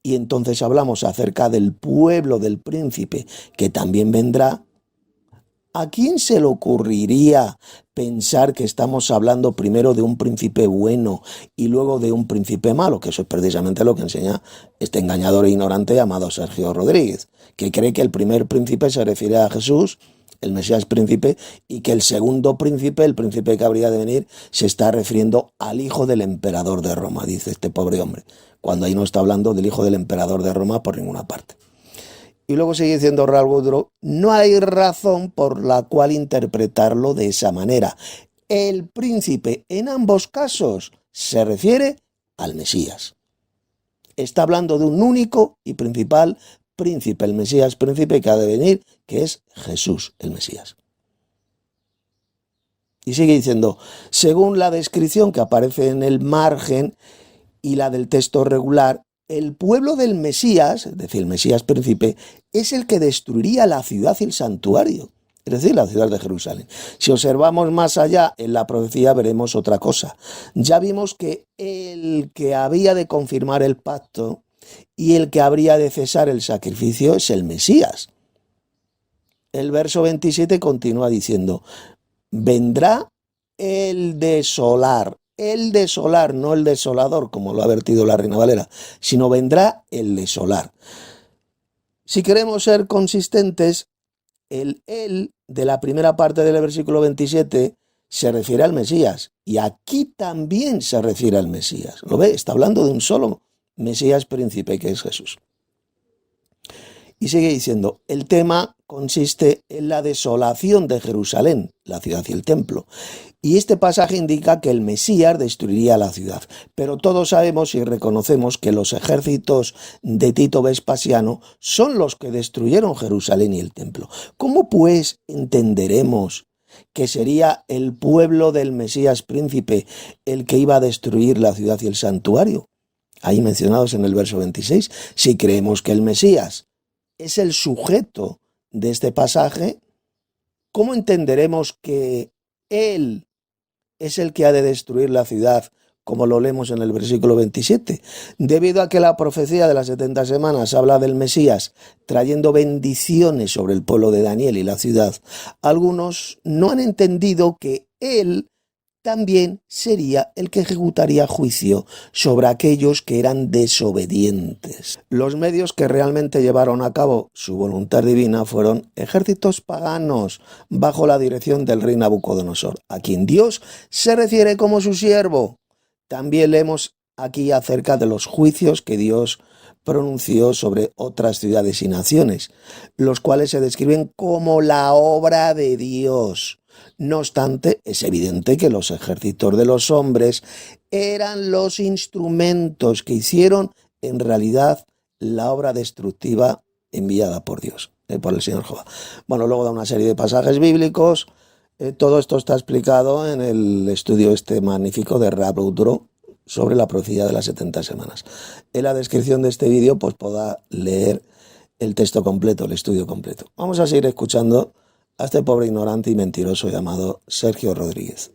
[SPEAKER 1] y entonces hablamos acerca del pueblo del príncipe que también vendrá, ¿a quién se le ocurriría pensar que estamos hablando primero de un príncipe bueno y luego de un príncipe malo? Que eso es precisamente lo que enseña este engañador e ignorante llamado Sergio Rodríguez, que cree que el primer príncipe se refiere a Jesús, el Mesías príncipe, y que el segundo príncipe, el príncipe que habría de venir, se está refiriendo al hijo del emperador de Roma, dice este pobre hombre, cuando ahí no está hablando del hijo del emperador de Roma por ninguna parte. Y luego sigue diciendo Ralph Woodrow: no hay razón por la cual interpretarlo de esa manera. El príncipe en ambos casos se refiere al Mesías. Está hablando de un único y principal príncipe, el Mesías príncipe que ha de venir, que es Jesús, el Mesías. Y sigue diciendo: según la descripción que aparece en el margen y la del texto regular, el pueblo del Mesías, es decir, el Mesías príncipe, es el que destruiría la ciudad y el santuario, es decir, la ciudad de Jerusalén. Si observamos más allá en la profecía, veremos otra cosa. Ya vimos que el que había de confirmar el pacto y el que habría de cesar el sacrificio es el Mesías. El verso 27 continúa diciendo: vendrá el desolar, no el desolador, como lo ha vertido la Reina Valera, sino vendrá el desolar. Si queremos ser consistentes, el él de la primera parte del versículo 27 se refiere al Mesías, y aquí también se refiere al Mesías. ¿Lo ve? Está hablando de un solo Mesías príncipe, que es Jesús. Y sigue diciendo: el tema consiste en la desolación de Jerusalén, la ciudad y el templo. Y este pasaje indica que el Mesías destruiría la ciudad. Pero todos sabemos y reconocemos que los ejércitos de Tito Vespasiano son los que destruyeron Jerusalén y el templo. ¿Cómo pues entenderemos que sería el pueblo del Mesías príncipe el que iba a destruir la ciudad y el santuario? ahí mencionados en el verso 26. Si creemos que el Mesías es el sujeto de este pasaje, ¿cómo entenderemos que Él es el que ha de destruir la ciudad, como lo leemos en el versículo 27? Debido a que la profecía de las 70 semanas habla del Mesías trayendo bendiciones sobre el pueblo de Daniel y la ciudad, algunos no han entendido que Él también sería el que ejecutaría juicio sobre aquellos que eran desobedientes. Los medios que realmente llevaron a cabo su voluntad divina fueron ejércitos paganos bajo la dirección del rey Nabucodonosor, a quien Dios se refiere como su siervo. También leemos aquí acerca de los juicios que Dios pronunció sobre otras ciudades y naciones, los cuales se describen como la obra de Dios. No obstante, es evidente que los ejércitos de los hombres eran los instrumentos que hicieron en realidad la obra destructiva enviada por Dios, por el Señor Jehová. Bueno, luego da una serie de pasajes bíblicos. Todo esto está explicado en el estudio magnífico de Rab Woodrow sobre la profecía de las 70 semanas. En la descripción de este vídeo pues podrá leer el texto completo, el estudio completo. Vamos a seguir escuchando a este pobre ignorante y mentiroso llamado Sergio Rodríguez.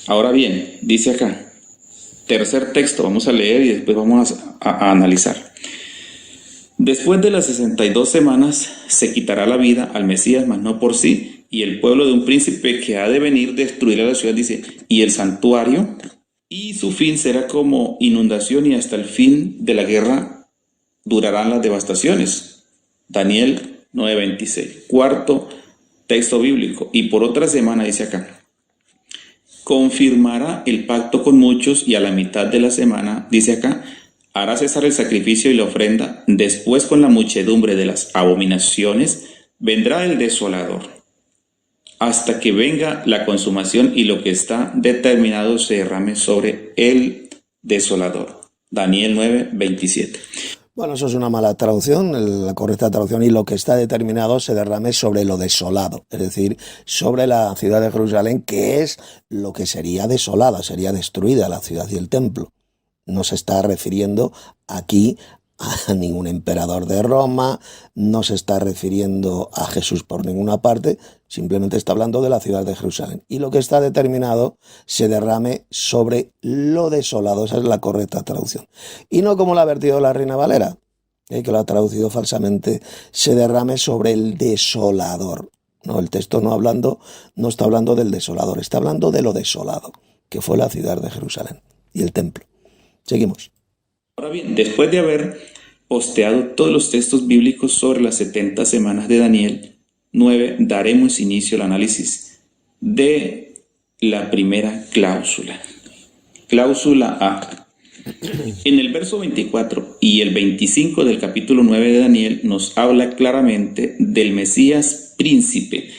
[SPEAKER 2] Ahora bien, dice acá, tercer texto, vamos a leer y después vamos a analizar. Después de las 62 semanas se quitará la vida al Mesías, mas no por sí, y el pueblo de un príncipe que ha de venir destruirá la ciudad, dice, y el santuario, y su fin será como inundación, y hasta el fin de la guerra durarán las devastaciones. Daniel 9:26. Cuarto texto bíblico. Y por otra semana, dice acá, confirmará el pacto con muchos, y a la mitad de la semana, dice acá, hará cesar el sacrificio y la ofrenda. Después, con la muchedumbre de las abominaciones, vendrá el desolador, hasta que venga la consumación y lo que está determinado se derrame sobre el desolador. Daniel 9:27.
[SPEAKER 1] Bueno, eso es una mala traducción. La correcta traducción, y lo que está determinado se derrame sobre lo desolado, es decir, sobre la ciudad de Jerusalén, que es lo que sería desolada, sería destruida la ciudad y el templo. No se está refiriendo aquí a ningún emperador de Roma, no se está refiriendo a Jesús por ninguna parte, simplemente está hablando de la ciudad de Jerusalén. Y lo que está determinado se derrame sobre lo desolado, esa es la correcta traducción. Y no como la ha vertido la Reina Valera, que lo ha traducido falsamente, se derrame sobre el desolador. No, el texto no está hablando del desolador, está hablando de lo desolado, que fue la ciudad de Jerusalén y el templo. Seguimos.
[SPEAKER 2] Ahora bien, después de haber posteado todos los textos bíblicos sobre las 70 semanas de Daniel 9, daremos inicio al análisis de la primera cláusula. Cláusula A. En el verso 24 y el 25 del capítulo 9 de Daniel nos habla claramente del Mesías príncipe,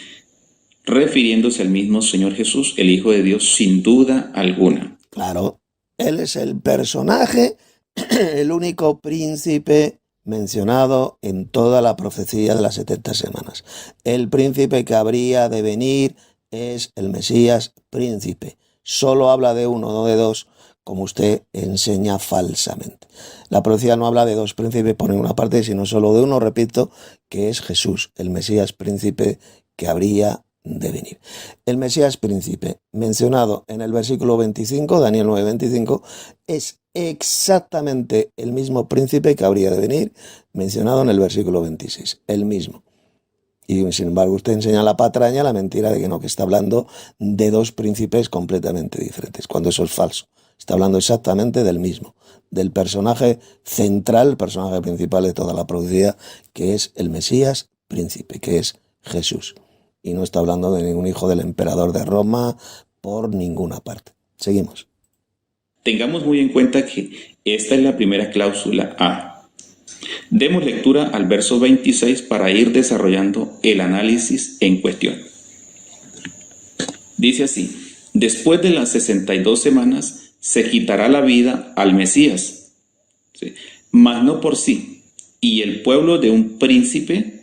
[SPEAKER 2] refiriéndose al mismo Señor Jesús, el Hijo de Dios, sin duda alguna.
[SPEAKER 1] Claro, Él es el personaje, el único príncipe mencionado en toda la profecía de las 70 semanas. El príncipe que habría de venir es el Mesías príncipe. Solo habla de uno, no de dos, como usted enseña falsamente. La profecía no habla de dos príncipes por ninguna parte, sino solo de uno, repito, que es Jesús, el Mesías príncipe que habría de venir. El Mesías príncipe mencionado en el versículo 25, Daniel 9:25, es exactamente el mismo príncipe que habría de venir mencionado en el versículo 26, el mismo. Y sin embargo usted enseña la patraña, la mentira de que no, que está hablando de dos príncipes completamente diferentes, cuando eso es falso. Está hablando exactamente del mismo, del personaje central, el personaje principal de toda la profecía, que es el Mesías príncipe, que es Jesús. Y no está hablando de ningún hijo del emperador de Roma por ninguna parte. Seguimos.
[SPEAKER 2] Tengamos muy en cuenta que esta es la primera cláusula A. Demos lectura al verso 26 para ir desarrollando el análisis en cuestión. Dice así: después de las 62 semanas se quitará la vida al Mesías, ¿sí?, mas no por sí, y el pueblo de un príncipe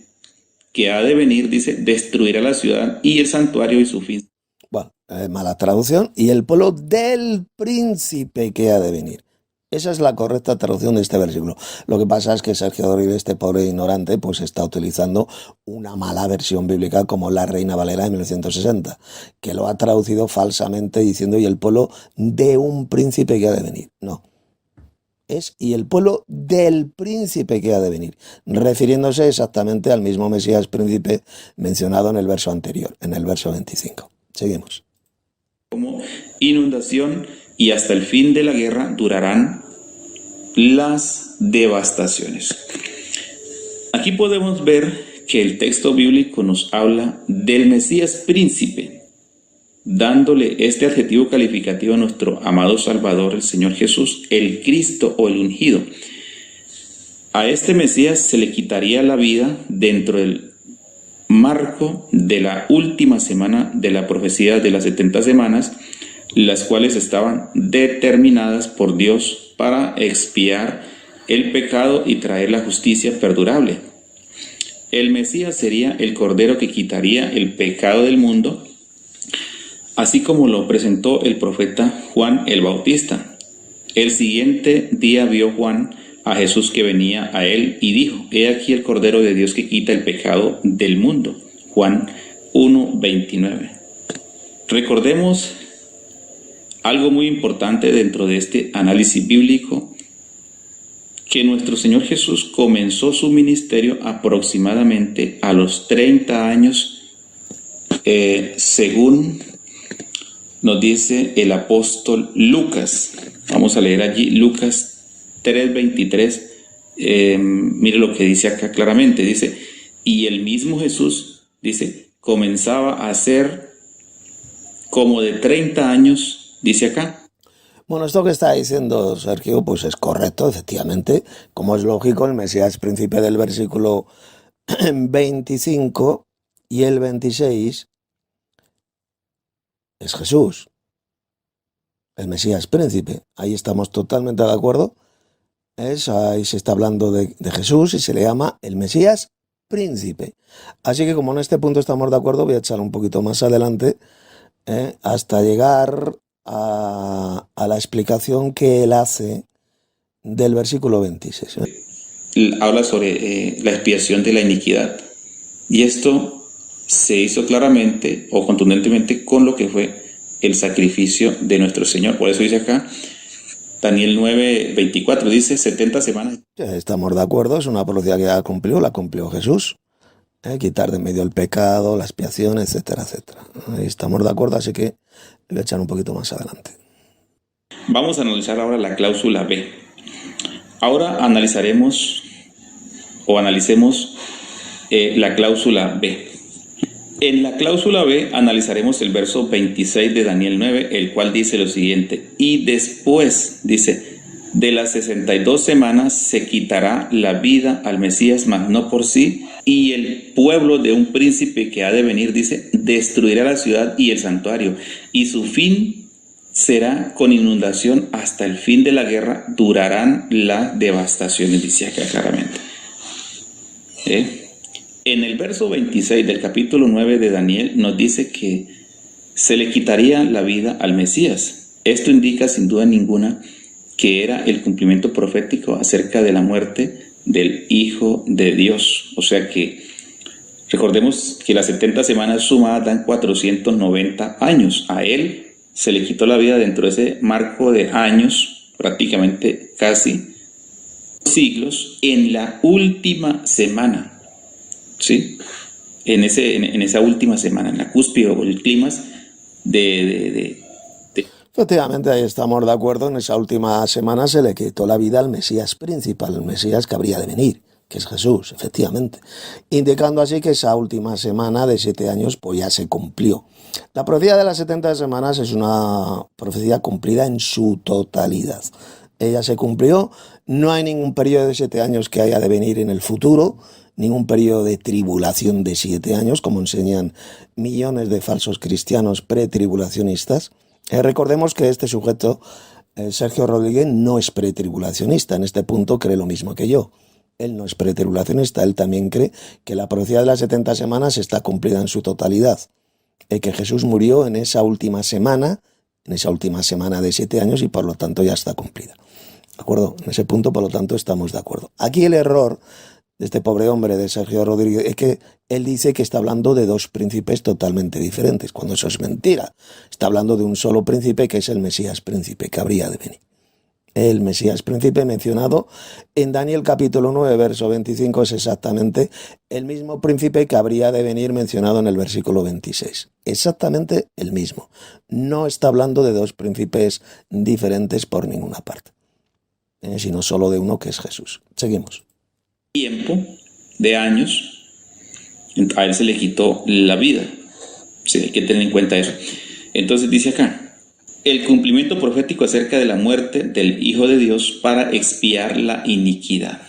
[SPEAKER 2] que ha de venir, dice, destruirá la ciudad y el santuario y su fin.
[SPEAKER 1] Bueno, mala traducción. Y el pueblo del príncipe que ha de venir. Esa es la correcta traducción de este versículo. Lo que pasa es que Sergio Rodríguez, este pobre ignorante, pues está utilizando una mala versión bíblica como la Reina Valera de 1960, que lo ha traducido falsamente diciendo y el pueblo de un príncipe que ha de venir. No. Es y el pueblo del príncipe que ha de venir, refiriéndose exactamente al mismo Mesías príncipe mencionado en el verso anterior, en el verso 25. Seguimos.
[SPEAKER 2] Como inundación y hasta el fin de la guerra durarán las devastaciones. Aquí podemos ver que el texto bíblico nos habla del Mesías príncipe, dándole este adjetivo calificativo a nuestro amado Salvador, el Señor Jesús, el Cristo o el ungido. A este Mesías se le quitaría la vida dentro del marco de la última semana de la profecía de las 70 semanas, las cuales estaban determinadas por Dios para expiar el pecado y traer la justicia perdurable. El Mesías sería el Cordero que quitaría el pecado del mundo, así como lo presentó el profeta Juan el Bautista. El siguiente día vio Juan a Jesús que venía a él y dijo: He aquí el Cordero de Dios que quita el pecado del mundo. Juan 1:29. Recordemos algo muy importante dentro de este análisis bíblico, que nuestro Señor Jesús comenzó su ministerio aproximadamente a los 30 años, según nos dice el apóstol Lucas. Vamos a leer allí Lucas 3:23. Mire lo que dice acá claramente. Dice: y el mismo Jesús, dice, comenzaba a ser como de 30 años, dice acá.
[SPEAKER 1] Bueno, esto que está diciendo Sergio, pues es correcto, efectivamente. Como es lógico, el Mesías príncipe del versículo 25 y el 26 es Jesús, el Mesías príncipe. Ahí estamos totalmente de acuerdo. Ahí se está hablando de Jesús y se le llama el Mesías príncipe. Así que como en este punto estamos de acuerdo, voy a echar un poquito más adelante hasta llegar a la explicación que él hace del versículo 26.
[SPEAKER 2] Habla sobre la expiación de la iniquidad. Y esto se hizo claramente o contundentemente con lo que fue el sacrificio de nuestro Señor. Por eso dice acá, Daniel 9:24, dice 70 semanas.
[SPEAKER 1] Estamos de acuerdo, es una profecía que ya cumplió, la cumplió Jesús. Quitar de medio el pecado, la expiación, etcétera, etcétera. Ahí estamos de acuerdo, así que voy a echar un poquito más adelante.
[SPEAKER 2] Vamos a analizar ahora la cláusula B. Ahora analicemos la cláusula B. En la cláusula B analizaremos el verso 26 de Daniel 9, el cual dice lo siguiente: y después, dice, de las 62 semanas se quitará la vida al Mesías, mas no por sí, y el pueblo de un príncipe que ha de venir, dice, destruirá la ciudad y el santuario, y su fin será con inundación hasta el fin de la guerra, durarán las devastaciones, dice acá claramente. En el verso 26 del capítulo 9 de Daniel nos dice que se le quitaría la vida al Mesías. Esto indica sin duda ninguna que era el cumplimiento profético acerca de la muerte del Hijo de Dios. O sea que recordemos que las 70 semanas sumadas dan 490 años. A él se le quitó la vida dentro de ese marco de años, prácticamente casi siglos, en la última semana. ¿Sí? En esa última semana, en la cúspide o el clímax de
[SPEAKER 1] Efectivamente, ahí estamos de acuerdo. En esa última semana se le quitó la vida al Mesías principal, el Mesías que habría de venir, que es Jesús, efectivamente. Indicando así que esa última semana de 7 años pues ya se cumplió. La profecía de las 70 semanas es una profecía cumplida en su totalidad. Ella se cumplió, no hay ningún periodo de 7 años que haya de venir en el futuro, ningún periodo de tribulación de 7 años, como enseñan millones de falsos cristianos pretribulacionistas. Recordemos que este sujeto, Sergio Rodríguez, no es pretribulacionista. En este punto cree lo mismo que yo. Él no es pretribulacionista. Él también cree que la profecía de las 70 semanas está cumplida en su totalidad. Que Jesús murió en esa última semana de 7 años y por lo tanto ya está cumplida. ¿De acuerdo? En ese punto, por lo tanto, estamos de acuerdo. Aquí el error de este pobre hombre, de Sergio Rodríguez, es que él dice que está hablando de dos príncipes totalmente diferentes, cuando eso es mentira. Está hablando de un solo príncipe, que es el Mesías príncipe, que habría de venir. El Mesías príncipe mencionado en Daniel capítulo 9, verso 25, es exactamente el mismo príncipe que habría de venir mencionado en el versículo 26. Exactamente el mismo. No está hablando de dos príncipes diferentes por ninguna parte, sino solo de uno, que es Jesús. Seguimos.
[SPEAKER 2] Tiempo de años, a él se le quitó la vida. Sí, hay que tener en cuenta eso. Entonces dice acá, el cumplimiento profético acerca de la muerte del Hijo de Dios para expiar la iniquidad.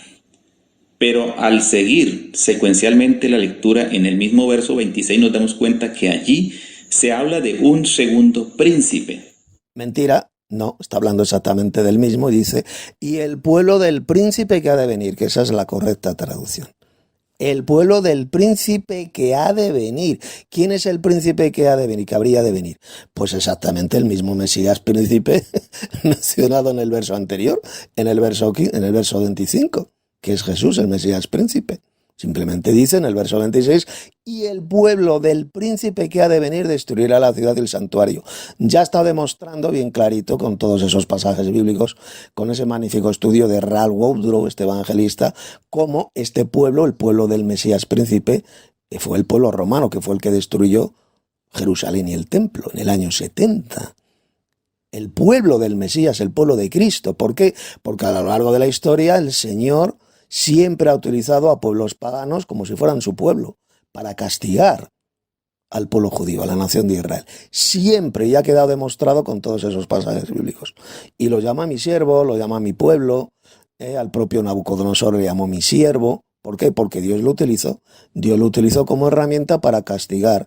[SPEAKER 2] Pero al seguir secuencialmente la lectura en el mismo verso 26 nos damos cuenta que allí se habla de un segundo príncipe.
[SPEAKER 1] Mentira. No, está hablando exactamente del mismo y dice, y el pueblo del príncipe que ha de venir, que esa es la correcta traducción. El pueblo del príncipe que ha de venir. ¿Quién es el príncipe que ha de venir, que habría de venir? Pues exactamente el mismo Mesías príncipe mencionado en el verso anterior, en el verso 25, que es Jesús, el Mesías príncipe. Simplemente dice en el verso 26, y el pueblo del príncipe que ha de venir destruirá la ciudad y el santuario. Ya está demostrando bien clarito con todos esos pasajes bíblicos, con ese magnífico estudio de Ralph Woodrow, este evangelista, cómo este pueblo, el pueblo del Mesías príncipe, fue el pueblo romano, que fue el que destruyó Jerusalén y el templo en el año 70. El pueblo del Mesías, el pueblo de Cristo. ¿Por qué? Porque a lo largo de la historia el Señor siempre ha utilizado a pueblos paganos como si fueran su pueblo, para castigar al pueblo judío, a la nación de Israel. Siempre, y ha quedado demostrado con todos esos pasajes bíblicos. Y lo llama mi siervo, lo llama mi pueblo, al propio Nabucodonosor le llamó mi siervo. ¿Por qué? Porque Dios lo utilizó como herramienta para castigar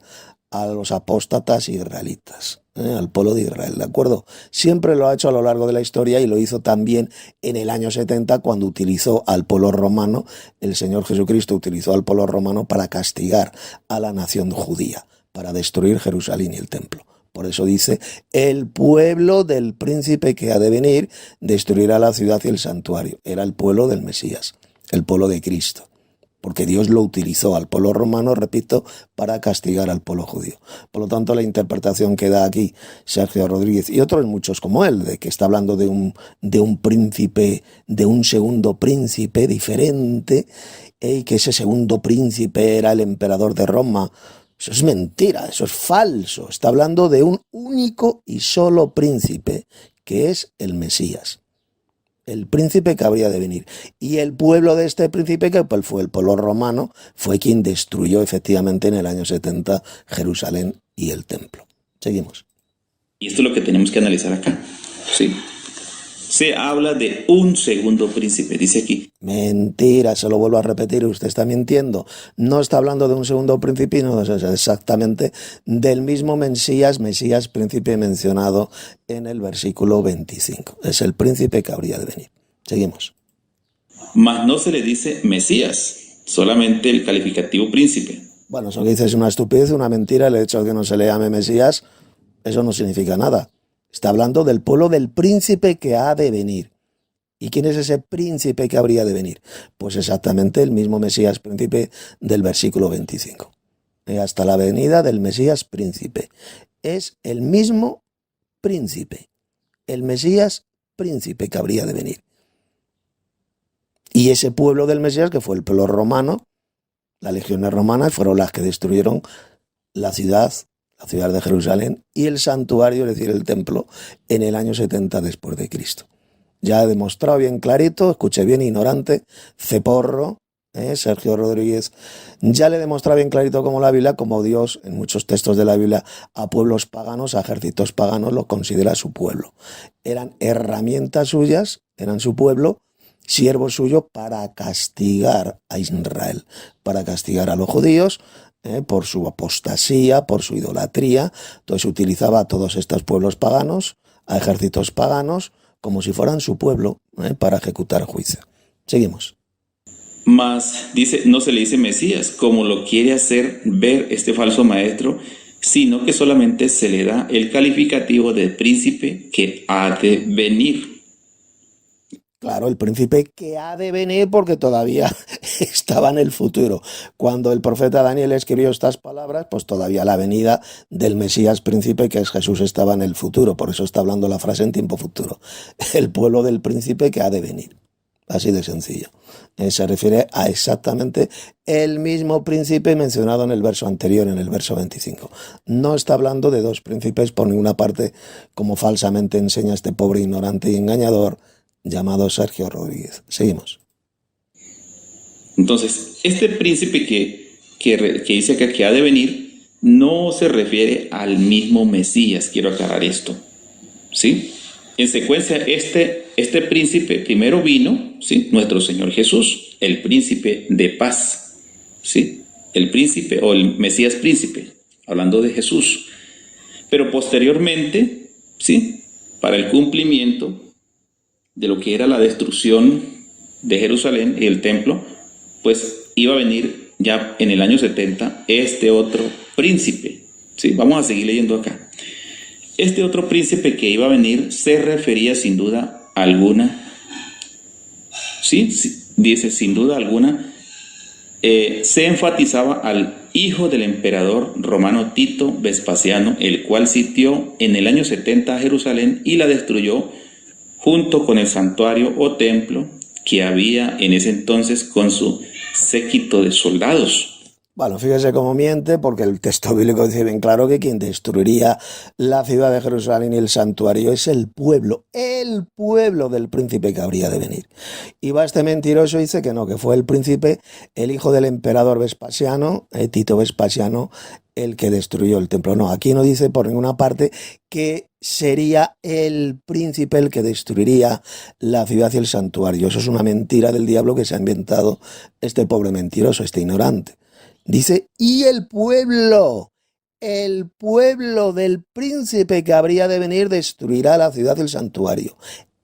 [SPEAKER 1] a los apóstatas israelitas, al pueblo de Israel, ¿de acuerdo? Siempre lo ha hecho a lo largo de la historia y lo hizo también en el año 70 cuando utilizó al pueblo romano. El Señor Jesucristo utilizó al pueblo romano para castigar a la nación judía, para destruir Jerusalén y el templo. Por eso dice, el pueblo del príncipe que ha de venir destruirá la ciudad y el santuario. Era el pueblo del Mesías, el pueblo de Cristo. Porque Dios lo utilizó al pueblo romano, repito, para castigar al pueblo judío. Por lo tanto, la interpretación que da aquí Sergio Rodríguez y otros muchos como él, de que está hablando de un príncipe, de un segundo príncipe diferente, y que ese segundo príncipe era el emperador de Roma. Eso es mentira, eso es falso. Está hablando de un único y solo príncipe, que es el Mesías. El príncipe que habría de venir. Y el pueblo de este príncipe, que fue el pueblo romano, fue quien destruyó efectivamente en el año 70 Jerusalén y el templo. Seguimos.
[SPEAKER 2] Y esto es lo que tenemos que analizar acá. Sí. Se habla de un segundo príncipe, dice aquí.
[SPEAKER 1] Mentira, se lo vuelvo a repetir, usted está mintiendo. No está hablando de un segundo príncipe, no, es exactamente del mismo Mesías príncipe mencionado en el versículo 25. Es el príncipe que habría de venir. Seguimos.
[SPEAKER 2] Mas no se le dice Mesías, solamente el calificativo príncipe.
[SPEAKER 1] Bueno, eso que dice es una estupidez, una mentira. El hecho de que no se le llame Mesías, eso no significa nada. Está hablando del pueblo del príncipe que ha de venir. ¿Y quién es ese príncipe que habría de venir? Pues exactamente el mismo Mesías príncipe del versículo 25. Hasta la venida del Mesías príncipe. Es el mismo príncipe, el Mesías príncipe que habría de venir. Y ese pueblo del Mesías, que fue el pueblo romano, las legiones romanas, fueron las que destruyeron la ciudad de Jerusalén y el santuario, es decir, el templo, en el año 70 después de Cristo. Ya he demostrado bien clarito, escuché bien, ignorante, ceporro, Sergio Rodríguez, ya le he demostrado bien clarito como la Biblia, como Dios, en muchos textos de la Biblia, a pueblos paganos, a ejércitos paganos, los considera su pueblo. Eran herramientas suyas, eran su pueblo, siervos suyos para castigar a Israel, para castigar a los judíos, por su apostasía, por su idolatría. Entonces utilizaba a todos estos pueblos paganos, a ejércitos paganos, como si fueran su pueblo, para ejecutar juicio. Seguimos.
[SPEAKER 2] Mas dice, no se le dice Mesías, como lo quiere hacer ver este falso maestro, sino que solamente se le da el calificativo de príncipe que ha de venir.
[SPEAKER 1] Claro, el príncipe que ha de venir porque todavía estaba en el futuro. Cuando el profeta Daniel escribió estas palabras, pues todavía la venida del Mesías príncipe, que es Jesús, estaba en el futuro. Por eso está hablando la frase en tiempo futuro. El pueblo del príncipe que ha de venir. Así de sencillo. Se refiere a exactamente el mismo príncipe mencionado en el verso anterior, en el verso 25. No está hablando de dos príncipes por ninguna parte, como falsamente enseña este pobre ignorante y engañador llamado Sergio Rodríguez. Seguimos.
[SPEAKER 2] Entonces, este príncipe que dice acá que ha de venir no se refiere al mismo Mesías, quiero aclarar esto, ¿sí? En secuencia, este príncipe primero vino, ¿sí? Nuestro Señor Jesús, el príncipe de paz, ¿sí? El príncipe o el Mesías príncipe, hablando de Jesús. Pero posteriormente, ¿sí? Para el cumplimiento de lo que era la destrucción de Jerusalén y el templo, pues iba a venir ya en el año 70 este otro príncipe, ¿sí? Vamos a seguir leyendo acá. Este otro príncipe que iba a venir se refería sin duda alguna, ¿sí? Dice sin duda alguna, se enfatizaba al hijo del emperador romano Tito Vespasiano, el cual sitió en el año 70 a Jerusalén y la destruyó junto con el santuario o templo que había en ese entonces con su séquito de soldados.
[SPEAKER 1] Bueno, fíjese cómo miente, porque el texto bíblico dice bien claro que quien destruiría la ciudad de Jerusalén y el santuario es el pueblo del príncipe que habría de venir. Y va este mentiroso y dice que no, que fue el príncipe, el hijo del emperador Vespasiano, Tito Vespasiano, el que destruyó el templo. No, aquí no dice por ninguna parte que sería el príncipe el que destruiría la ciudad y el santuario. Eso es una mentira del diablo que se ha inventado este pobre mentiroso, este ignorante. Dice, y el pueblo del príncipe que habría de venir destruirá la ciudad y el santuario.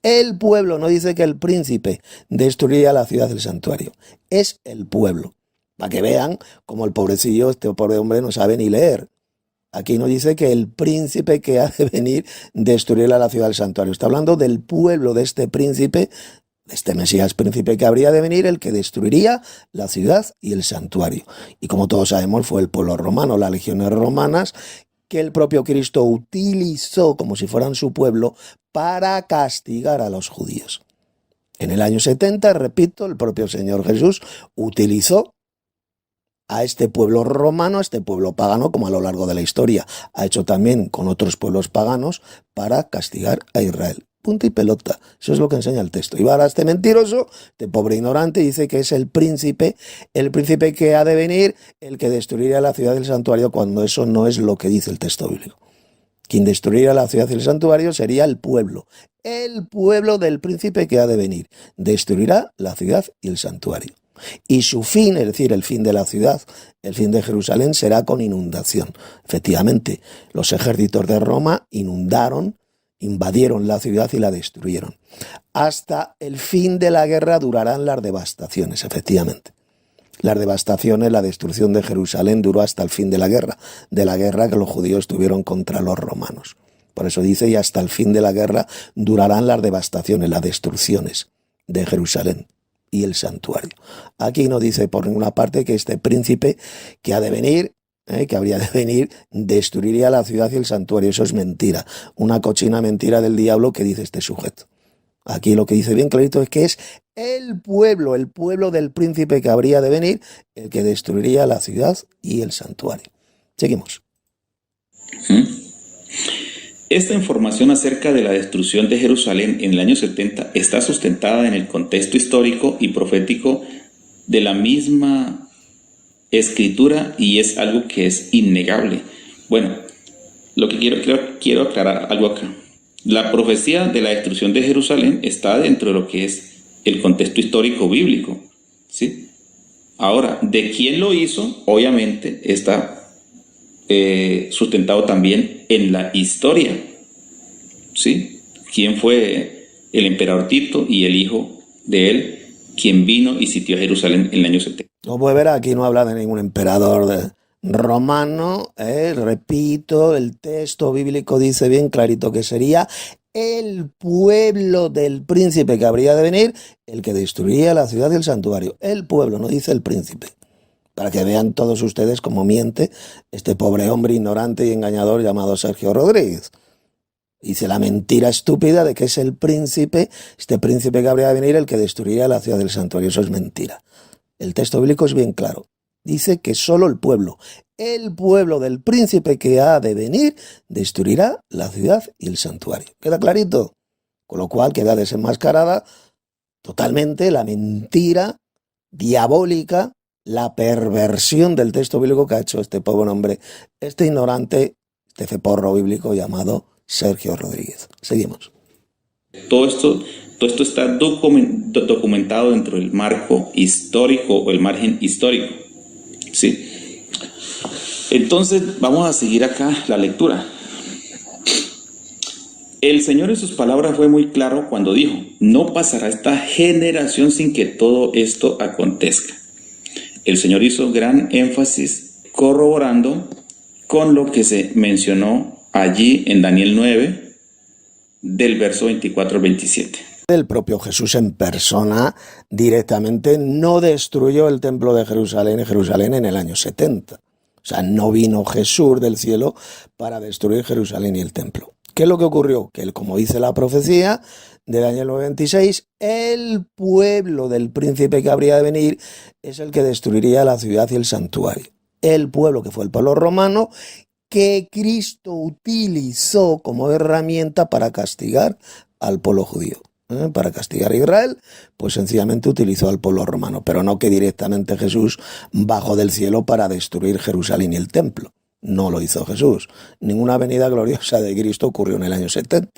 [SPEAKER 1] El pueblo, no dice que el príncipe destruiría la ciudad y el santuario. Es el pueblo. Para que vean como el pobrecillo, este pobre hombre no sabe ni leer. Aquí no dice que el príncipe que ha de venir destruirá la ciudad y el santuario. Está hablando del pueblo de este príncipe, este Mesías príncipe que habría de venir, el que destruiría la ciudad y el santuario. Y como todos sabemos, fue el pueblo romano, las legiones romanas, que el propio Cristo utilizó como si fueran su pueblo para castigar a los judíos. En el año 70, repito, el propio Señor Jesús utilizó a este pueblo romano, a este pueblo pagano, como a lo largo de la historia ha hecho también con otros pueblos paganos, para castigar a Israel. Punto y pelota. Eso es lo que enseña el texto. Y va a este mentiroso, este pobre ignorante, dice que es el príncipe que ha de venir, el que destruiría la ciudad del santuario, cuando eso no es lo que dice el texto bíblico. Quien destruiría la ciudad y el santuario sería el pueblo del príncipe que ha de venir. Destruirá la ciudad y el santuario. Y su fin, es decir, el fin de la ciudad, el fin de Jerusalén, será con inundación. Efectivamente, los ejércitos de Roma invadieron la ciudad y la destruyeron. Hasta el fin de la guerra durarán las devastaciones, efectivamente. Las devastaciones, la destrucción de Jerusalén duró hasta el fin de la guerra que los judíos tuvieron contra los romanos. Por eso dice, y hasta el fin de la guerra durarán las devastaciones, las destrucciones de Jerusalén y el santuario. Aquí no dice por ninguna parte que este príncipe que ha de venir, que habría de venir, destruiría la ciudad y el santuario. Eso es mentira, una cochina mentira del diablo que dice este sujeto. Aquí lo que dice bien clarito es que es el pueblo del príncipe que habría de venir, el que destruiría la ciudad y el santuario. Seguimos.
[SPEAKER 2] Esta información acerca de la destrucción de Jerusalén en el año 70 está sustentada en el contexto histórico y profético de la misma escritura y es algo que es innegable. Bueno, lo que quiero aclarar algo acá. La profecía de la destrucción de Jerusalén está dentro de lo que es el contexto histórico bíblico, ¿sí? Ahora, ¿de quién lo hizo? Obviamente está sustentado también en la historia, ¿sí? ¿Quién fue el emperador Tito y el hijo de él, quien vino y sitió a Jerusalén en el año 70?
[SPEAKER 1] Como puede ver, aquí no habla de ningún emperador romano, repito, el texto bíblico dice bien clarito que sería el pueblo del príncipe que habría de venir, el que destruiría la ciudad y el santuario. El pueblo, no dice el príncipe. Para que vean todos ustedes cómo miente este pobre hombre ignorante y engañador llamado Sergio Rodríguez. Dice la mentira estúpida de que es el príncipe, este príncipe que habría de venir, el que destruiría la ciudad del santuario. Eso es mentira. El texto bíblico es bien claro. Dice que solo el pueblo del príncipe que ha de venir, destruirá la ciudad y el santuario. ¿Queda clarito? Con lo cual queda desenmascarada totalmente la mentira diabólica, la perversión del texto bíblico que ha hecho este pobre hombre, este ignorante, este ceporro bíblico llamado Sergio Rodríguez. Seguimos.
[SPEAKER 2] Todo esto está documentado dentro del marco histórico o el margen histórico. ¿Sí? Entonces vamos a seguir acá la lectura. El Señor en sus palabras fue muy claro cuando dijo: no pasará esta generación sin que todo esto acontezca. El Señor hizo gran énfasis corroborando con lo que se mencionó allí en Daniel 9, del verso 24 al 27.
[SPEAKER 1] El propio Jesús en persona directamente no destruyó el templo de Jerusalén en el año 70. O sea, no vino Jesús del cielo para destruir Jerusalén y el templo. ¿Qué es lo que ocurrió? Que, como dice la profecía de Daniel 9:26, el pueblo del príncipe que habría de venir es el que destruiría la ciudad y el santuario. El pueblo que fue el pueblo romano, que Cristo utilizó como herramienta para castigar al pueblo judío. Para castigar a Israel, pues sencillamente utilizó al pueblo romano, pero no que directamente Jesús bajó del cielo para destruir Jerusalén y el templo. No lo hizo Jesús. Ninguna venida gloriosa de Cristo ocurrió en el año 70.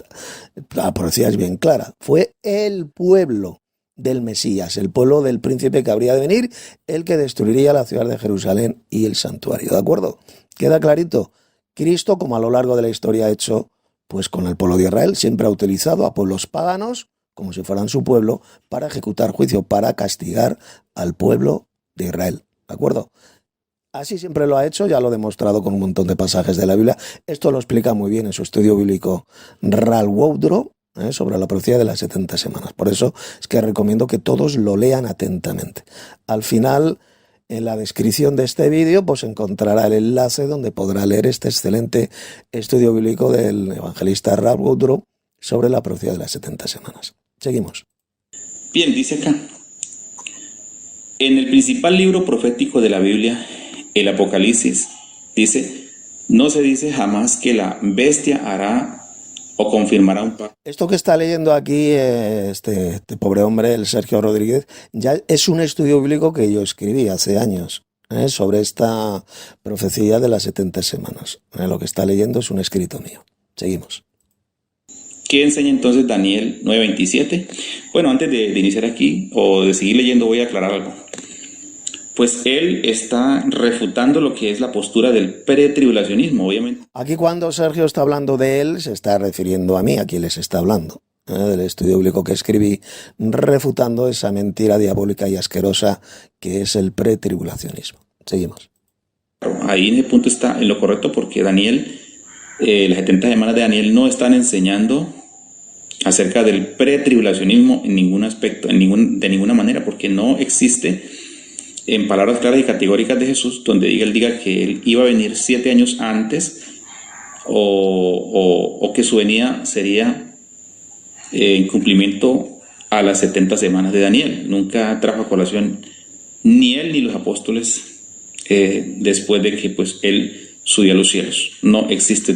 [SPEAKER 1] La profecía es bien clara. Fue el pueblo del Mesías, el pueblo del príncipe que habría de venir, el que destruiría la ciudad de Jerusalén y el santuario. ¿De acuerdo? ¿Queda clarito? Cristo, como a lo largo de la historia ha hecho, pues con el pueblo de Israel, siempre ha utilizado a pueblos paganos, como si fueran su pueblo, para ejecutar juicio, para castigar al pueblo de Israel. ¿De acuerdo? Así siempre lo ha hecho, ya lo he demostrado con un montón de pasajes de la Biblia. Esto lo explica muy bien en su estudio bíblico Ralph Woodrow, sobre la profecía de las 70 semanas. Por eso es que recomiendo que todos lo lean atentamente. Al final, en la descripción de este vídeo, pues encontrará el enlace donde podrá leer este excelente estudio bíblico del evangelista Ralph Woodrow sobre la profecía de las 70 semanas. Seguimos.
[SPEAKER 2] Bien, dice acá: en el principal libro profético de la Biblia, el Apocalipsis, dice: no se dice jamás que la bestia hará o confirmará un pacto.
[SPEAKER 1] Esto que está leyendo aquí este pobre hombre, el Sergio Rodríguez, ya es un estudio bíblico que yo escribí hace años sobre esta profecía de las 70 semanas. Lo que está leyendo es un escrito mío. Seguimos.
[SPEAKER 2] ¿Qué enseña entonces Daniel 9:27? Bueno, antes de iniciar aquí o de seguir leyendo, voy a aclarar algo. Pues él está refutando lo que es la postura del pretribulacionismo, obviamente.
[SPEAKER 1] Aquí cuando Sergio está hablando de él, se está refiriendo a mí, a quien les está hablando, del estudio bíblico que escribí, refutando esa mentira diabólica y asquerosa que es el pretribulacionismo. Seguimos.
[SPEAKER 2] Ahí en ese punto está en lo correcto, porque Daniel, las 70 semanas de Daniel no están enseñando acerca del pretribulacionismo en ningún aspecto, de ninguna manera, porque no existe en palabras claras y categóricas de Jesús donde él diga que él iba a venir 7 años antes o que su venida sería en cumplimiento a las 70 semanas de Daniel. Nunca trajo a colación ni él ni los apóstoles después de que pues él subió a los cielos. No existe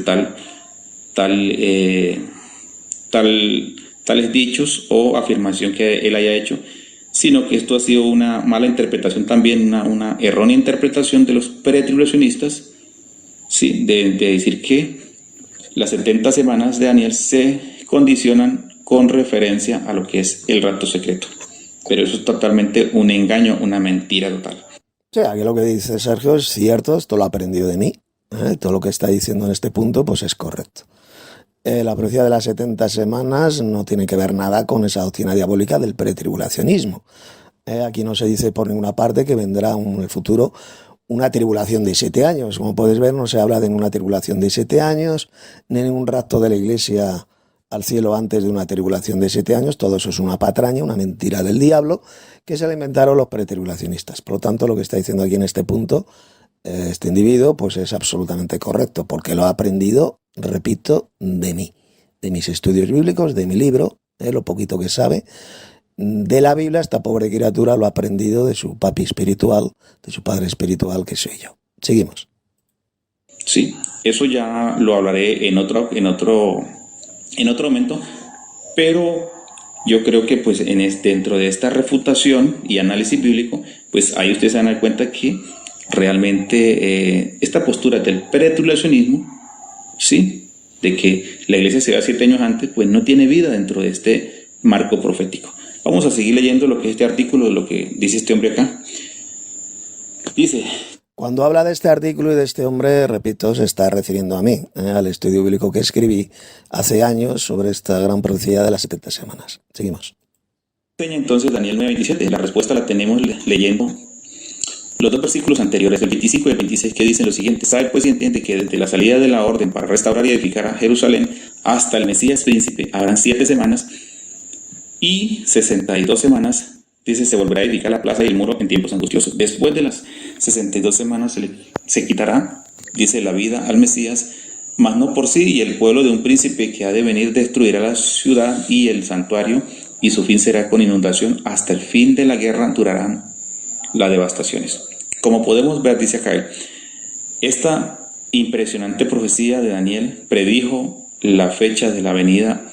[SPEAKER 2] tales dichos o afirmación que él haya hecho, sino que esto ha sido una mala interpretación también, una errónea interpretación de los pretribulacionistas, ¿sí? de decir que las 70 semanas de Daniel se condicionan con referencia a lo que es el rapto secreto. Pero eso es totalmente un engaño, una mentira total.
[SPEAKER 1] Sí, aquí lo que dice Sergio es cierto, esto lo ha aprendido de mí. Todo lo que está diciendo en este punto pues es correcto. La profecía de las 70 semanas no tiene que ver nada con esa doctrina diabólica del pretribulacionismo. Aquí no se dice por ninguna parte que vendrá en el futuro una tribulación de 7 años. Como puedes ver, no se habla de una tribulación de 7 años, ni ningún rapto de la iglesia al cielo antes de una tribulación de 7 años. Todo eso es una patraña, una mentira del diablo, que se la inventaron los pretribulacionistas. Por lo tanto, lo que está diciendo aquí en este punto este individuo, pues es absolutamente correcto, porque lo ha aprendido, repito, de mí, de mis estudios bíblicos, de mi libro, lo poquito que sabe de la Biblia. Esta pobre criatura lo ha aprendido de su papi espiritual, de su padre espiritual, que soy yo. Seguimos.
[SPEAKER 2] Sí, eso ya lo hablaré en otro momento, pero yo creo que pues dentro de esta refutación y análisis bíblico, pues ahí ustedes se van a dar cuenta que realmente esta postura del pretribulacionismo, sí, de que la iglesia se va 7 años antes, pues no tiene vida dentro de este marco profético. Vamos a seguir leyendo lo que es este artículo, lo que dice este hombre acá. Dice:
[SPEAKER 1] cuando habla de este artículo y de este hombre, repito, se está refiriendo a mí, al estudio bíblico que escribí hace años sobre esta gran profecía de las 70 semanas. Seguimos.
[SPEAKER 2] Enseña entonces Daniel 9:27. La respuesta la tenemos leyendo los 2 versículos anteriores, el 25 y el 26, que dicen lo siguiente: sabe pues y entiende que desde la salida de la orden para restaurar y edificar a Jerusalén hasta el Mesías príncipe habrán 7 semanas y 62 semanas. Dice: se volverá a edificar la plaza y el muro en tiempos angustiosos. Después de las 62 semanas se quitará, dice, la vida al Mesías, mas no por sí, y el pueblo de un príncipe que ha de venir destruirá la ciudad y el santuario, y su fin será con inundación. Hasta el fin de la guerra durarán las devastaciones. Como podemos ver, dice acá, esta impresionante profecía de Daniel predijo la fecha de la venida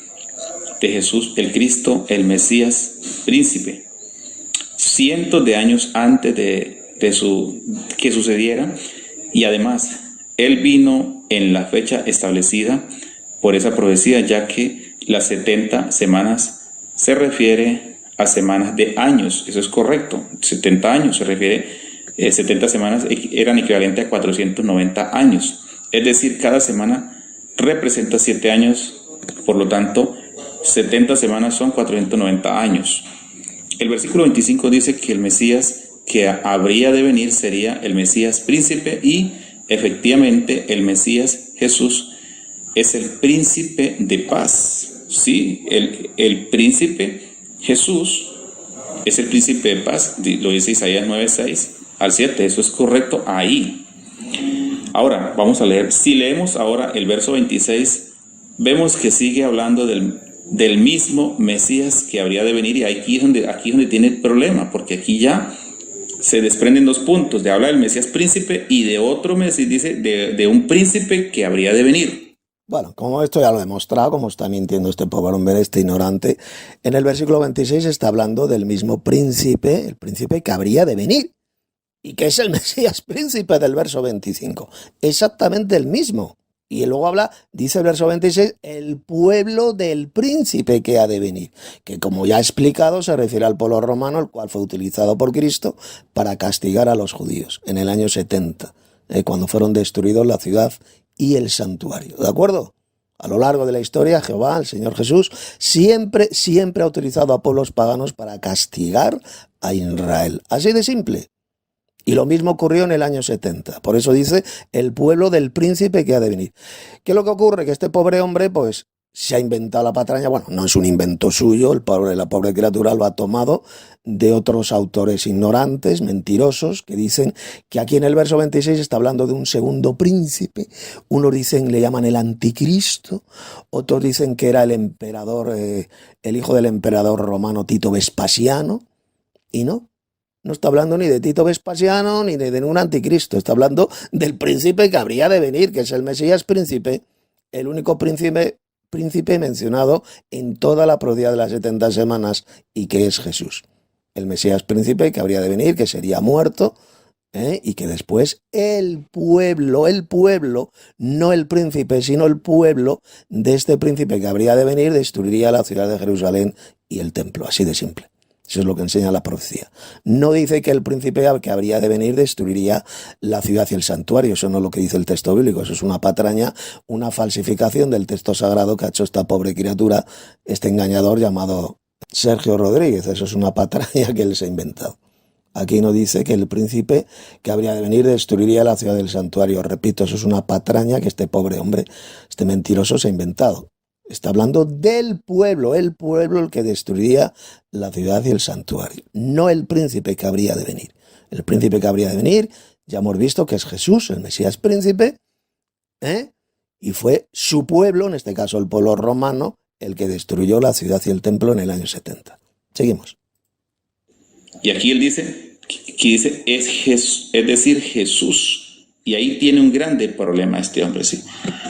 [SPEAKER 2] de Jesús, el Cristo, el Mesías príncipe, cientos de años antes que sucediera, y además él vino en la fecha establecida por esa profecía, ya que las 70 semanas se refiere a semanas de años. Eso es correcto, 70 años se refiere, 70 semanas eran equivalentes a 490 años, es decir, cada semana representa 7 años, por lo tanto 70 semanas son 490 años. El versículo 25 dice que el Mesías que habría de venir sería el Mesías príncipe, y efectivamente el Mesías Jesús es el príncipe de paz. Sí, el príncipe Jesús es el príncipe de paz, lo dice Isaías 9:6 al 7, eso es correcto ahí. Ahora vamos a leer. Si leemos ahora el verso 26, vemos que sigue hablando del mismo Mesías que habría de venir, y aquí es donde tiene el problema, porque aquí ya se desprenden 2 puntos: de habla del Mesías príncipe y de otro Mesías, dice, de un príncipe que habría de venir.
[SPEAKER 1] Bueno, como esto ya lo he demostrado, como está mintiendo este pobre hombre, este ignorante, en el versículo 26 está hablando del mismo príncipe, el príncipe que habría de venir, y que es el Mesías príncipe del verso 25, exactamente el mismo. Y luego habla, dice el verso 26, el pueblo del príncipe que ha de venir, que como ya he explicado se refiere al pueblo romano, el cual fue utilizado por Cristo para castigar a los judíos en el año 70, cuando fueron destruidos la ciudad y el santuario. ¿De acuerdo? A lo largo de la historia, Jehová, el Señor Jesús, siempre ha utilizado a pueblos paganos para castigar a Israel. Así de simple. Y lo mismo ocurrió en el año 70. Por eso dice el pueblo del príncipe que ha de venir. ¿Qué es lo que ocurre? Que este pobre hombre, pues, se ha inventado la patraña. Bueno, no es un invento suyo, la pobre criatura lo ha tomado de otros autores ignorantes, mentirosos, que dicen que aquí en el verso 26 está hablando de un segundo príncipe. Unos dicen, le llaman el anticristo, otros dicen que era el emperador, el hijo del emperador romano Tito Vespasiano, y no está hablando ni de Tito Vespasiano ni de ningún anticristo, está hablando del príncipe que habría de venir, que es el Mesías príncipe, el único príncipe mencionado en toda la profecía de las 70 semanas, y que es Jesús. El Mesías príncipe que habría de venir, que sería muerto, y que después el pueblo, no el príncipe, sino el pueblo de este príncipe que habría de venir, destruiría la ciudad de Jerusalén y el templo, así de simple. Eso es lo que enseña la profecía. No dice que el príncipe que habría de venir destruiría la ciudad y el santuario. Eso no es lo que dice el texto bíblico. Eso es una patraña, una falsificación del texto sagrado que ha hecho esta pobre criatura, este engañador llamado Sergio Rodríguez. Eso es una patraña que él se ha inventado. Aquí no dice que el príncipe que habría de venir destruiría la ciudad del santuario. Repito, eso es una patraña que este pobre hombre, este mentiroso, se ha inventado. Está hablando del pueblo, el pueblo el que destruiría la ciudad y el santuario, no el príncipe que habría de venir. El príncipe que habría de venir, ya hemos visto que es Jesús, el Mesías príncipe, y fue su pueblo, en este caso el pueblo romano, el que destruyó la ciudad y el templo en el año 70. Seguimos.
[SPEAKER 2] Y aquí él dice, es decir, Jesús. Y ahí tiene un grande problema este hombre, sí.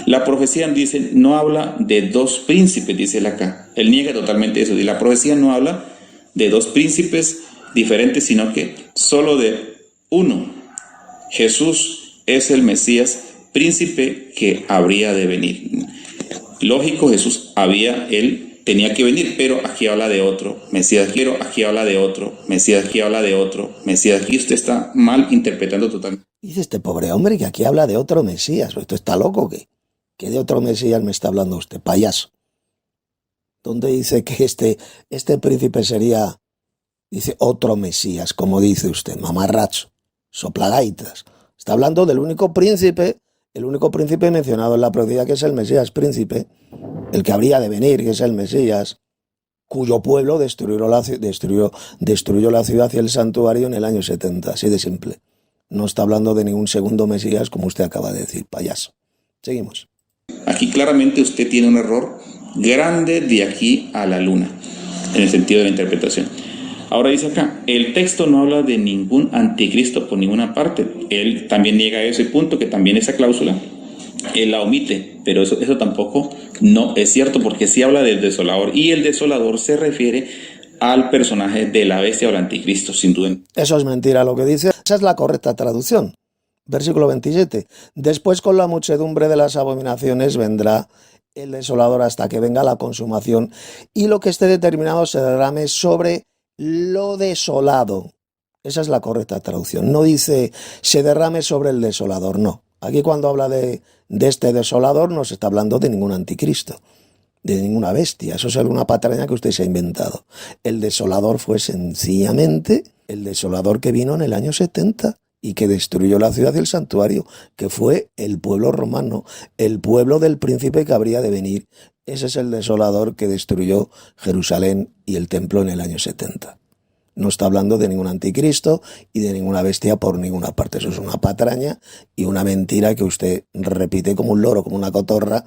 [SPEAKER 2] La profecía dice, no habla de dos príncipes, dice él acá. Él niega totalmente eso. Y la profecía no habla de dos príncipes diferentes, sino que solo de uno. Jesús es el Mesías príncipe que habría de venir. Lógico, él tenía que venir, pero aquí habla de otro Mesías, pero aquí habla de otro Mesías, aquí habla de otro Mesías. Aquí usted está mal interpretando totalmente.
[SPEAKER 1] Dice este pobre hombre que aquí habla de otro Mesías. ¿Esto está loco o qué? ¿Qué de otro Mesías me está hablando usted, payaso? ¿Dónde dice que este príncipe sería, dice, otro Mesías, como dice usted, mamarracho, soplagaitas? Está hablando del único príncipe, el único príncipe mencionado en la profecía, que es el Mesías príncipe, el que habría de venir, que es el Mesías, cuyo pueblo destruyó la ciudad y el santuario en el año 70, así de simple. No está hablando de ningún segundo Mesías, como usted acaba de decir, payaso. Seguimos.
[SPEAKER 2] Aquí claramente usted tiene un error grande de aquí a la luna, en el sentido de la interpretación. Ahora dice acá, el texto no habla de ningún anticristo por ninguna parte. Él también niega ese punto, que también esa cláusula, él la omite, pero eso tampoco no es cierto, porque sí habla del desolador, y el desolador se refiere al personaje de la bestia o el anticristo, sin duda.
[SPEAKER 1] Eso es mentira lo que dice. Esa es la correcta traducción. Versículo 27. Después, con la muchedumbre de las abominaciones vendrá el desolador hasta que venga la consumación, y lo que esté determinado se derrame sobre lo desolado. Esa es la correcta traducción. No dice se derrame sobre el desolador, no. Aquí cuando habla de este desolador no se está hablando de ningún anticristo, de ninguna bestia. Eso es una patraña que usted se ha inventado. El desolador fue sencillamente el desolador que vino en el año 70 y que destruyó la ciudad y el santuario, que fue el pueblo romano, el pueblo del príncipe que habría de venir. Ese es el desolador que destruyó Jerusalén y el templo en el año 70. No está hablando de ningún anticristo y de ninguna bestia por ninguna parte. Eso es una patraña y una mentira que usted repite como un loro, como una cotorra,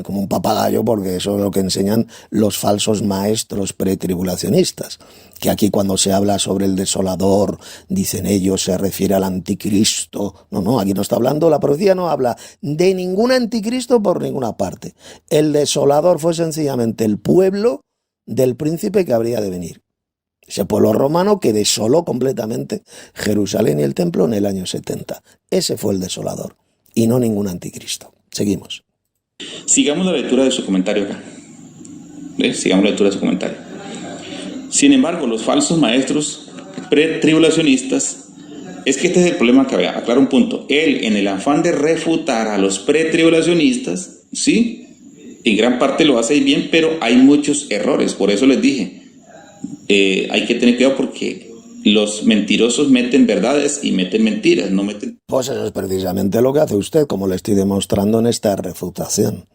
[SPEAKER 1] como un papagayo, porque eso es lo que enseñan los falsos maestros pretribulacionistas, que aquí cuando se habla sobre el desolador, dicen ellos, se refiere al anticristo. No, aquí no está hablando, la profecía no habla de ningún anticristo por ninguna parte. El desolador fue sencillamente el pueblo del príncipe que habría de venir. Ese pueblo romano que desoló completamente Jerusalén y el templo en el año 70. Ese fue el desolador, y no ningún anticristo. Seguimos.
[SPEAKER 2] Sigamos la lectura de su comentario acá. Sigamos la lectura de su comentario. Sin embargo, los falsos maestros pretribulacionistas, es que este es el problema que había. Aclaro un punto. Él, en el afán de refutar a los pretribulacionistas, sí, en gran parte lo hace bien, pero hay muchos errores. Por eso les dije, hay que tener cuidado porque los mentirosos meten verdades y meten mentiras, no meten...
[SPEAKER 1] Pues eso es precisamente lo que hace usted, como le estoy demostrando en esta refutación.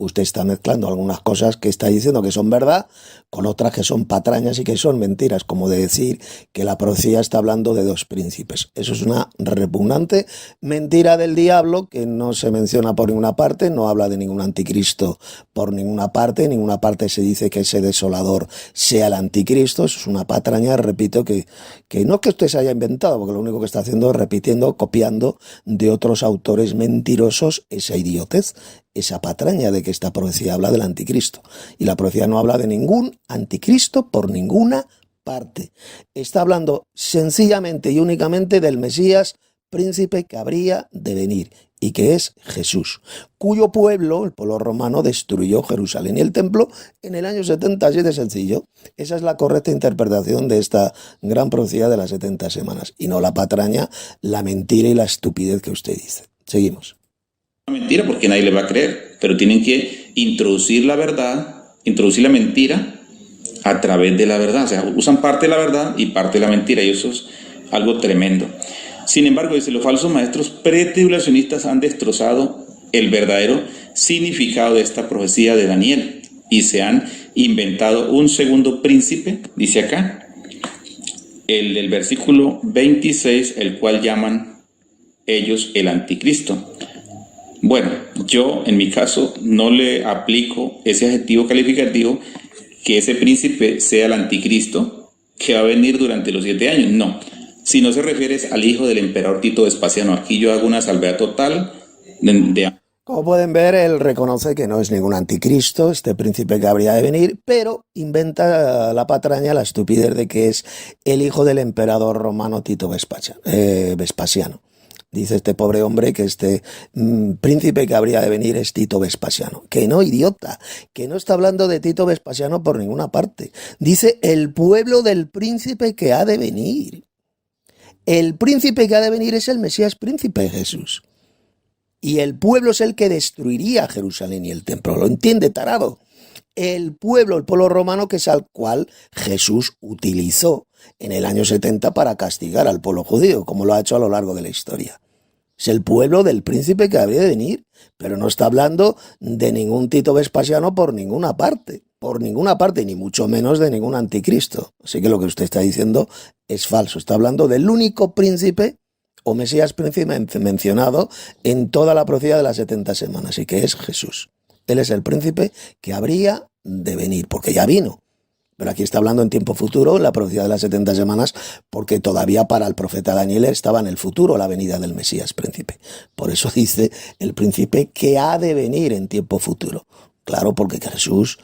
[SPEAKER 1] Usted está mezclando algunas cosas que está diciendo que son verdad con otras que son patrañas y que son mentiras, como de decir que la profecía está hablando de dos príncipes. Eso es una repugnante mentira del diablo que no se menciona por ninguna parte, no habla de ningún anticristo por ninguna parte, en ninguna parte se dice que ese desolador sea el anticristo. Eso es una patraña, repito, que no es que usted se haya inventado, porque lo único que está haciendo es repitiendo, copiando de otros autores mentirosos esa idiotez, esa patraña de que esta profecía habla del anticristo. Y la profecía no habla de ningún anticristo por ninguna parte. Está hablando sencillamente y únicamente del Mesías príncipe que habría de venir, y que es Jesús, cuyo pueblo, el pueblo romano, destruyó Jerusalén y el templo en el año 70, así de sencillo. Esa es la correcta interpretación de esta gran profecía de las 70 semanas, y no la patraña, la mentira y la estupidez que usted dice. Seguimos.
[SPEAKER 2] Mentira, porque nadie le va a creer, pero tienen que introducir la verdad, introducir la mentira a través de la verdad. O sea, usan parte de la verdad y parte de la mentira, y eso es algo tremendo. Sin embargo, dice, los falsos maestros pretribulacionistas han destrozado el verdadero significado de esta profecía de Daniel. y se han inventado un segundo príncipe, dice acá, el del versículo 26, el cual llaman ellos el anticristo. Bueno, yo en mi caso no le aplico ese adjetivo calificativo que ese príncipe sea el anticristo que va a venir durante los 7 años. No, si no se refiere al hijo del emperador Tito Vespasiano. Aquí yo hago una salvedad total
[SPEAKER 1] Como pueden ver, él reconoce que no es ningún anticristo, este príncipe que habría de venir, pero inventa la patraña, la estupidez de que es el hijo del emperador romano Tito Vespasiano. Dice este pobre hombre que este príncipe que habría de venir es Tito Vespasiano. Que no, idiota, que no está hablando de Tito Vespasiano por ninguna parte. Dice el pueblo del príncipe que ha de venir. El príncipe que ha de venir es el Mesías príncipe Jesús. Y el pueblo es el que destruiría Jerusalén y el templo. ¿Lo entiende, tarado? El pueblo romano, que es al cual Jesús utilizó en el año 70 para castigar al pueblo judío, como lo ha hecho a lo largo de la historia. Es el pueblo del príncipe que habría de venir, pero no está hablando de ningún Tito Vespasiano por ninguna parte, ni mucho menos de ningún anticristo. Así que lo que usted está diciendo es falso. Está hablando del único príncipe o Mesías príncipe mencionado en toda la profecía de las 70 semanas, y que es Jesús. Él es el príncipe que habría de venir, porque ya vino. Pero aquí está hablando en tiempo futuro, en la profecía de las 70 semanas, porque todavía para el profeta Daniel estaba en el futuro la venida del Mesías príncipe. Por eso dice el príncipe que ha de venir en tiempo futuro. Claro, porque Jesús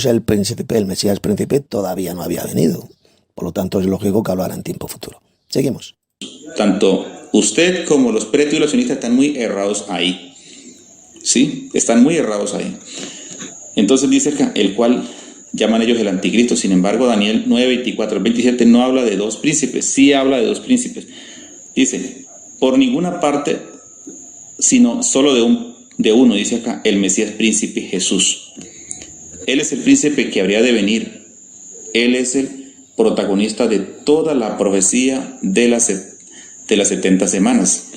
[SPEAKER 1] el príncipe, el Mesías príncipe, todavía no había venido. Por lo tanto, es lógico que hablara en tiempo futuro. Seguimos.
[SPEAKER 2] Tanto usted como los pretribulacionistas están muy errados ahí. ¿Sí? Están muy errados ahí. Entonces dice acá, el cual llaman ellos el anticristo. Sin embargo, Daniel 9, 24 al 27 no habla de dos príncipes, sí habla de dos príncipes. Dice, por ninguna parte, sino solo de uno, dice acá, el Mesías príncipe Jesús. Él es el príncipe que habría de venir. Él es el protagonista de toda la profecía de las 70 semanas.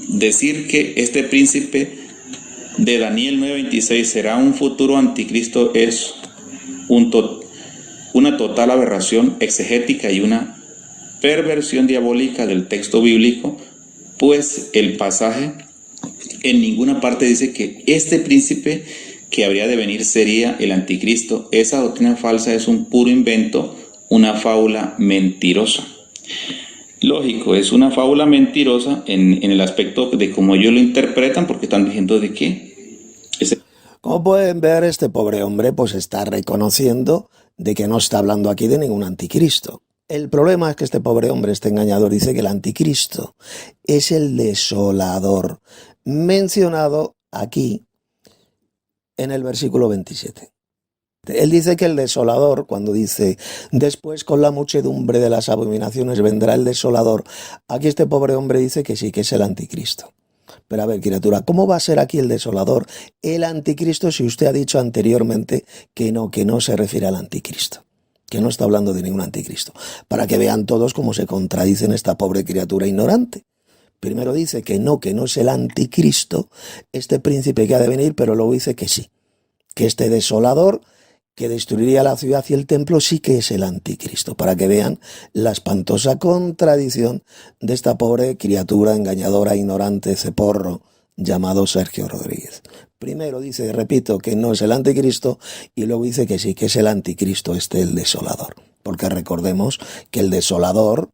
[SPEAKER 2] Decir que este príncipe de Daniel 9:26 será un futuro anticristo es una total aberración exegética y una perversión diabólica del texto bíblico, pues el pasaje en ninguna parte dice que este príncipe que habría de venir sería el anticristo. Esa doctrina falsa es un puro invento, una fábula mentirosa. Lógico, es una fábula mentirosa en el aspecto de cómo ellos lo interpretan, porque están diciendo de que
[SPEAKER 1] Como pueden ver, este pobre hombre pues está reconociendo de que no está hablando aquí de ningún anticristo. El problema es que este pobre hombre, este engañador, dice que el anticristo es el desolador, mencionado aquí en el versículo 27. Él dice que el desolador, cuando dice, después con la muchedumbre de las abominaciones vendrá el desolador, aquí este pobre hombre dice que sí, que es el anticristo. Pero a ver, criatura, ¿cómo va a ser aquí el desolador, el anticristo, si usted ha dicho anteriormente que no se refiere al anticristo? Que no está hablando de ningún anticristo. Para que vean todos cómo se contradicen esta pobre criatura ignorante. Primero dice que no es el anticristo, este príncipe que ha de venir, pero luego dice que sí, que este desolador que destruiría la ciudad y el templo sí que es el anticristo, para que vean la espantosa contradicción de esta pobre criatura engañadora, ignorante, ceporro, llamado Sergio Rodríguez. Primero dice, repito, que no es el anticristo, y luego dice que sí, que es el anticristo, el desolador. Porque recordemos que el desolador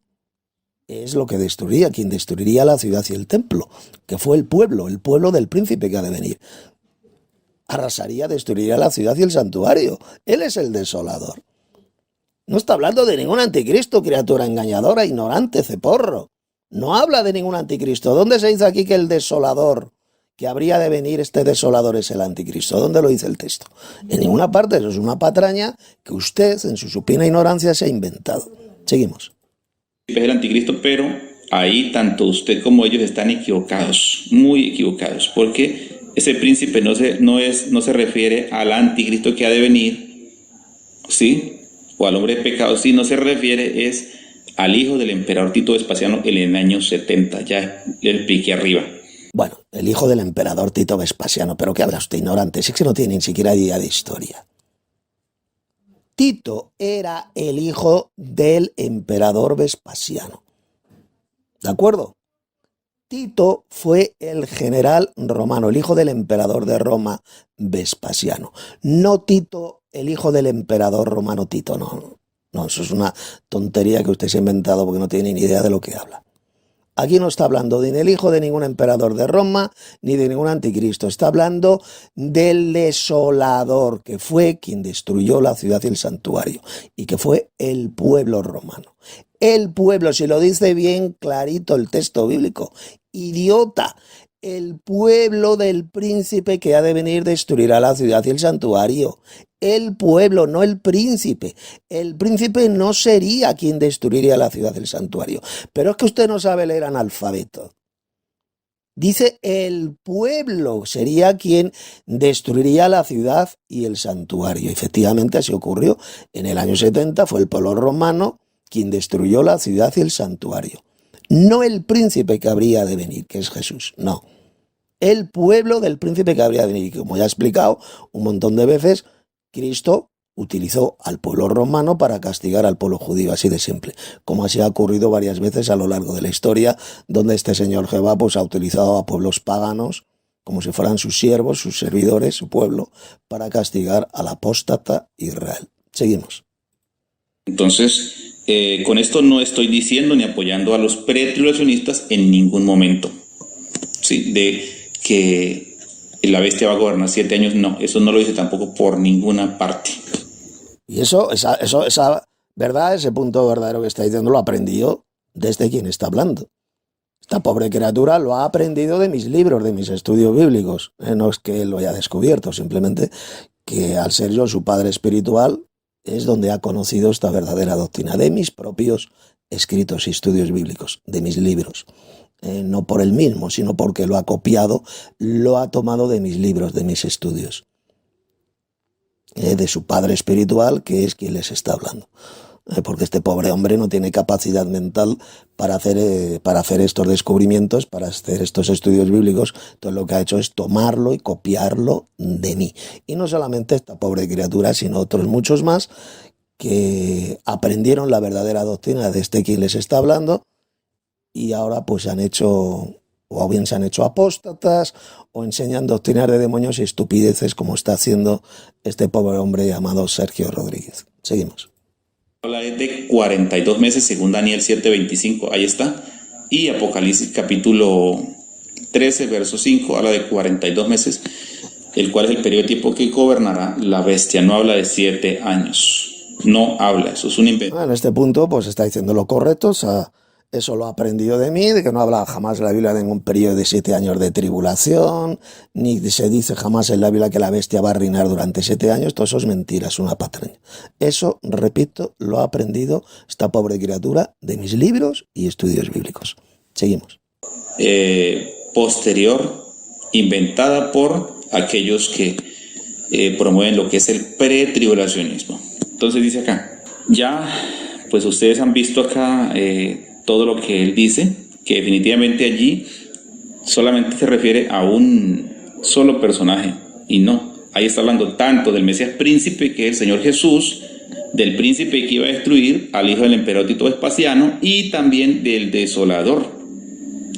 [SPEAKER 1] es lo que destruiría, quien destruiría la ciudad y el templo, que fue el pueblo del príncipe que ha de venir. Arrasaría, destruiría la ciudad y el santuario. Él es el desolador. No está hablando de ningún anticristo, criatura engañadora, ignorante, ceporro. No habla de ningún anticristo. ¿Dónde se dice aquí que el desolador, que habría de venir este desolador, es el anticristo? ¿Dónde lo dice el texto? En ninguna parte. Eso es una patraña que usted, en su supina ignorancia, se ha inventado. Seguimos.
[SPEAKER 2] Es el anticristo, pero ahí tanto usted como ellos están equivocados, muy equivocados, porque ese príncipe no se refiere al anticristo que ha de venir, ¿sí? O al hombre de pecado, sí, no se refiere, es al hijo del emperador Tito Vespasiano en el año 70, ya le expliqué arriba.
[SPEAKER 1] Bueno, el hijo del emperador Tito Vespasiano, pero ¿qué habla usted, ignorante? Si es que no tiene ni siquiera idea de historia. Tito era el hijo del emperador Vespasiano. ¿De acuerdo? Tito fue el general romano, el hijo del emperador de Roma, Vespasiano. No Tito, el hijo del emperador romano Tito, no. No, eso es una tontería que usted se ha inventado porque no tiene ni idea de lo que habla. Aquí no está hablando ni del hijo de ningún emperador de Roma, ni de ningún anticristo. Está hablando del desolador, que fue quien destruyó la ciudad y el santuario, y que fue el pueblo romano. El pueblo, si lo dice bien clarito el texto bíblico, idiota, el pueblo del príncipe que ha de venir destruirá la ciudad y el santuario. El pueblo, no el príncipe. El príncipe no sería quien destruiría la ciudad y el santuario. Pero es que usted no sabe leer analfabeto. Dice el pueblo sería quien destruiría la ciudad y el santuario. Efectivamente, así ocurrió. En el año 70 fue el pueblo romano quien destruyó la ciudad y el santuario. No el príncipe que habría de venir, que es Jesús, no. El pueblo del príncipe que habría de venir. Como ya he explicado un montón de veces, Cristo utilizó al pueblo romano para castigar al pueblo judío, así de simple, como así ha ocurrido varias veces a lo largo de la historia, donde este señor Jehová pues, ha utilizado a pueblos paganos, como si fueran sus siervos, sus servidores, su pueblo, para castigar al apóstata Israel. Seguimos.
[SPEAKER 2] Entonces, con esto no estoy diciendo ni apoyando a los pretribulacionistas en ningún momento. Sí, de que la bestia va a gobernar 7 años, no, eso no lo dice tampoco por ninguna parte.
[SPEAKER 1] Y esa verdad, ese punto verdadero que está diciendo, lo aprendió desde quien está hablando. Esta pobre criatura lo ha aprendido de mis libros, de mis estudios bíblicos. No es que él lo haya descubierto, simplemente que al ser yo su padre espiritual, es donde ha conocido esta verdadera doctrina, de mis propios escritos y estudios bíblicos, de mis libros. No por él mismo, sino porque lo ha copiado, lo ha tomado de mis libros, de mis estudios. De su padre espiritual, que es quien les está hablando. Porque este pobre hombre no tiene capacidad mental para hacer estos descubrimientos, para hacer estos estudios bíblicos. Entonces lo que ha hecho es tomarlo y copiarlo de mí. Y no solamente esta pobre criatura, sino otros muchos más que aprendieron la verdadera doctrina de este quien les está hablando y ahora pues o bien se han hecho apóstatas o enseñan doctrinas de demonios y estupideces como está haciendo este pobre hombre llamado Sergio Rodríguez. Seguimos.
[SPEAKER 2] Habla de 42 meses según Daniel 7:25, ahí está. Y Apocalipsis capítulo 13, verso 5, habla de 42 meses, el cual es el periodo de tiempo que gobernará la bestia. No habla de 7 años. No habla, eso es un invento.
[SPEAKER 1] En este punto pues está diciendo lo correcto, eso lo ha aprendido de mí, de que no habla jamás en la Biblia de ningún periodo de 7 años de tribulación, ni se dice jamás en la Biblia que la bestia va a reinar durante 7 años, todo eso es mentira, es una patraña. Eso, repito, lo ha aprendido esta pobre criatura de mis libros y estudios bíblicos. Seguimos.
[SPEAKER 2] Posterior, inventada por aquellos que promueven lo que es el pretribulacionismo. Entonces dice acá, ya pues ustedes han visto acá todo lo que él dice, que definitivamente allí solamente se refiere a un solo personaje, y no, ahí está hablando tanto del Mesías príncipe, que es el Señor Jesús, del príncipe que iba a destruir al hijo del emperador Tito Vespasiano, y también del desolador.